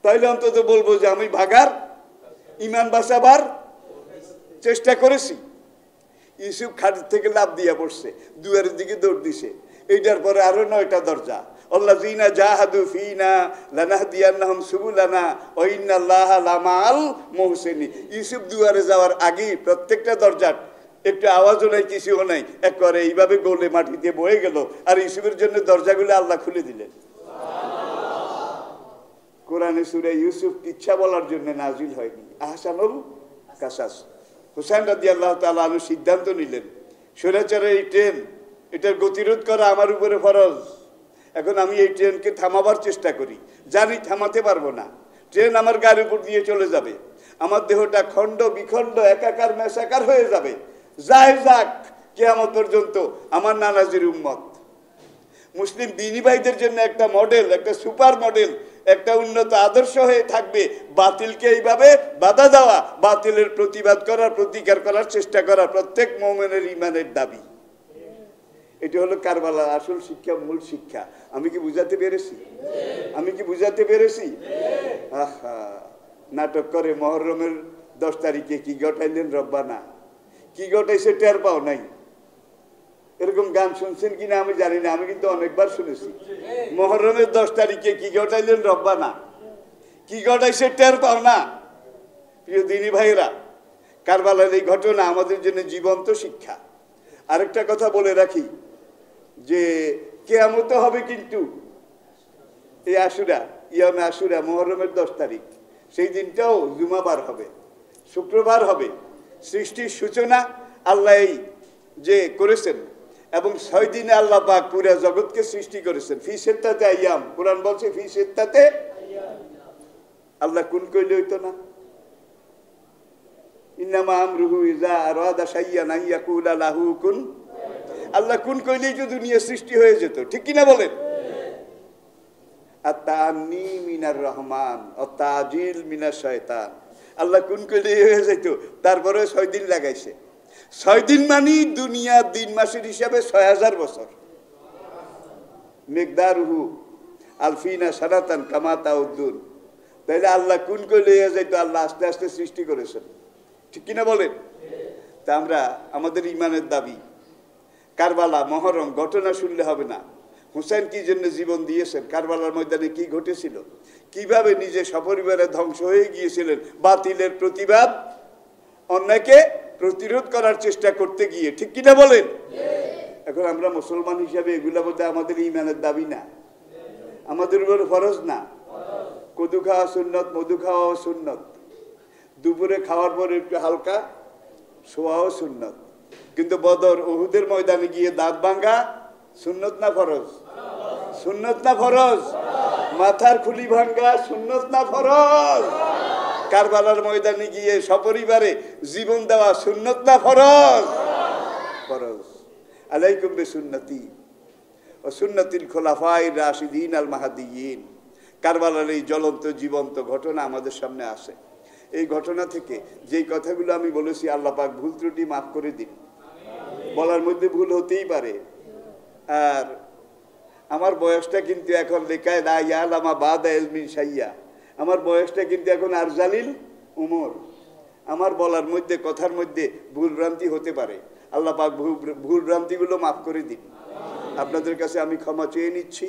তাহলে অন্তত বলবো যে আমি ভাগার, ইমান বাঁচাবার চেষ্টা করেছি। ইউসুফ খাটের থেকে লাফ দিয়া পড়ছে, দুয়ারের দিকে দৌড় দিছে। এইটার পরে আরো 9টা দরজা। আল্লাযীনা জাহাদু ফীনা লানাহদিয়ান্নাহুম সুবুলানা ওয়া ইন্নাল্লাহা লামাআল মুহসিনিন। ইউসুফ দুয়ারে যাওয়ার আগে প্রত্যেকটা দরজা একটু আওয়াজও নাই, কিছুও নাই, একবারে এইভাবে গোলে মাটিতে বয়ে গেল। আর ইউসুফের জন্য দরজাগুলো আল্লাহ খুলে দিলেন। কোরআনে সূরা ইউসুফ কিচ্ছা বলার জন্য নাজিল হয়নি। আহসানুল কাসাস। হুসাইন রাদিয়াল্লাহু তাআলা আনহু সিদ্ধান্ত নিলেন, স্বৈরাচারের এই ট্রেন, এটার গতিরোধ করা আমার উপরে ফরজ। এখন আমি এই ট্রেনকে থামাবার চেষ্টা করি, জানি থামাতে পারবো না, ট্রেন আমার গায়ের উপর দিয়ে চলে যাবে, আমার দেহটা খণ্ড বিখণ্ড একাকার মেশাকার হয়ে যাবে। যাই যাক, কিয়ামত পর্যন্ত আমার নানাজির উম্মত। মুসলিম দিনী ভাইদের জন্য একটা মডেল, একটা সুপার মডেল, একটা উন্নত আদর্শ হয়ে থাকবে বাতিলকে এইভাবে বাধা দেওয়া, বাতিলের প্রতিবাদ করার, প্রতিকার করার চেষ্টা করা প্রত্যেক মুমিনের ঈমানের দাবি। এটা হলো কারবালার আসল শিক্ষা, মূল শিক্ষা। আমি কি বুঝাতে পেরেছি? আহা, নাটক করে মহরমের 10 তারিখে কি ঘটাইলেন রব্বানা, কি ঘটাইছে টের পাও নাই। এরকম গান শুনছেন কিনা আমি জানি না, আমি কিন্তু অনেকবার শুনেছি। মহরমের 10 তারিখে কি ঘটাইলেন রব্বানা, কি ঘটাইছে টের পাও না। প্রিয় দিনী ভাইরা, কারবালার এই ঘটনা আমাদের জন্য জীবন্ত শিক্ষা। আরেকটা কথা বলে রাখি যে কিয়ামত হবে কিন্তু এই আশুরা, ইয়ামে আশুরা, মুহররমের 10 তারিখ, সেই দিনটাও জুমাবার হবে, শুক্রবার হবে। সৃষ্টির সূচনা আল্লাহ এই যে করেছেন এবং 6 দিনে আল্লাহ পাক পুরা জগৎকে সৃষ্টি করেছেন। ফি সিত্তাতে আইয়াম, কোরআন বলছে ফি সিত্তাতে আল্লাহ কোন কইলে হইতো না? ইন্নামা আমরুহু ইযা আরাদা শাইআন আন ইয়াকুলা লাহু কুন। আল্লাহ কোন কইলেই তো দুনিয়া সৃষ্টি হয়ে যেত, ঠিক কি না বলেন? আত-তাআন্নী মিনার রহমান আত-তাজিল মিনাশ শয়তান। আল্লাহ কোন কইলেই হয়ে যেত, তারপরে 6 দিন লাগাইছে। 6 দিন মানে দুনিয়া দিন মাসের হিসাবে 6000 বছর। মিকদারুহু আলফিনা সানাতান কামা তাউদ্দুন। তাইলে আল্লাহ কোন কইলে হয়ে যেত, আল্লাহ আস্তে আস্তে সৃষ্টি করেছেন, ঠিক কিনা বলেন? তা আমরা আমাদের ইমানের দাবি, কারবালা মহরম ঘটনা শুনলে হবে না। হুসাইন কি জন্য জীবন দিয়েছেন, কারবালার ময়দানে কি ঘটেছিল, কিভাবে নিজে সপরিবারে ধ্বংস হয়ে গিয়েছিলেন বাতিলের প্রতিবাদ, অন্যায়কে প্রতিরোধ করার চেষ্টা করতে গিয়ে, ঠিক কিনা বলেন? এখন আমরা মুসলমান হিসাবে এগুলা বলতে আমাদের ইমানের দাবি না, আমাদের উপর ফরজ না। কদু খাওয়া সুন্নত, মধু খাওয়াও সুন্নত, দুপুরে খাওয়ার পরে একটু হালকা শোয়াও সুন্নত। কিন্তু বদর উহুদের ময়দানে গিয়ে দাঁত ভাঙ্গা সুন্নত না ফরজ? সুন্নত না ফরজ? মাথার খুলি ভাঙ্গা সুন্নত না ফরজ? কারবালার ময়দানে গিয়ে সপরিবারে জীবন দেওয়া সুন্নত না ফরজ? ফরজ। আলাইকুম বিসুন্নতি ওয়া সুন্নাতিল খুলাফায়ে রাশিদিন আল মাহদিয়িন। কারবালার এই জ্বলন্ত জীবন্ত ঘটনা আমাদের সামনে আসে। এই ঘটনা থেকে যেই কথাগুলো আমি বলেছি, আল্লাহ পাক ভুল ত্রুটি মাফ করে দিন। বলার মধ্যে ভুল হতেই পারে। আর আমার বয়সটা কিন্তু এখন লেখায় লা ইয়ালামা বাদা ইলমিন শাইয়া, আমার বয়সটা কিন্তু এখন আরজালিল উমর। আমার বলার মধ্যে, কথার মধ্যে ভুল ভ্রান্তি হতে পারে। আল্লাহ পাক ভুল ভ্রান্তিগুলো মাফ করে দিন। আপনাদের কাছে আমি ক্ষমা চেয়ে নিচ্ছি।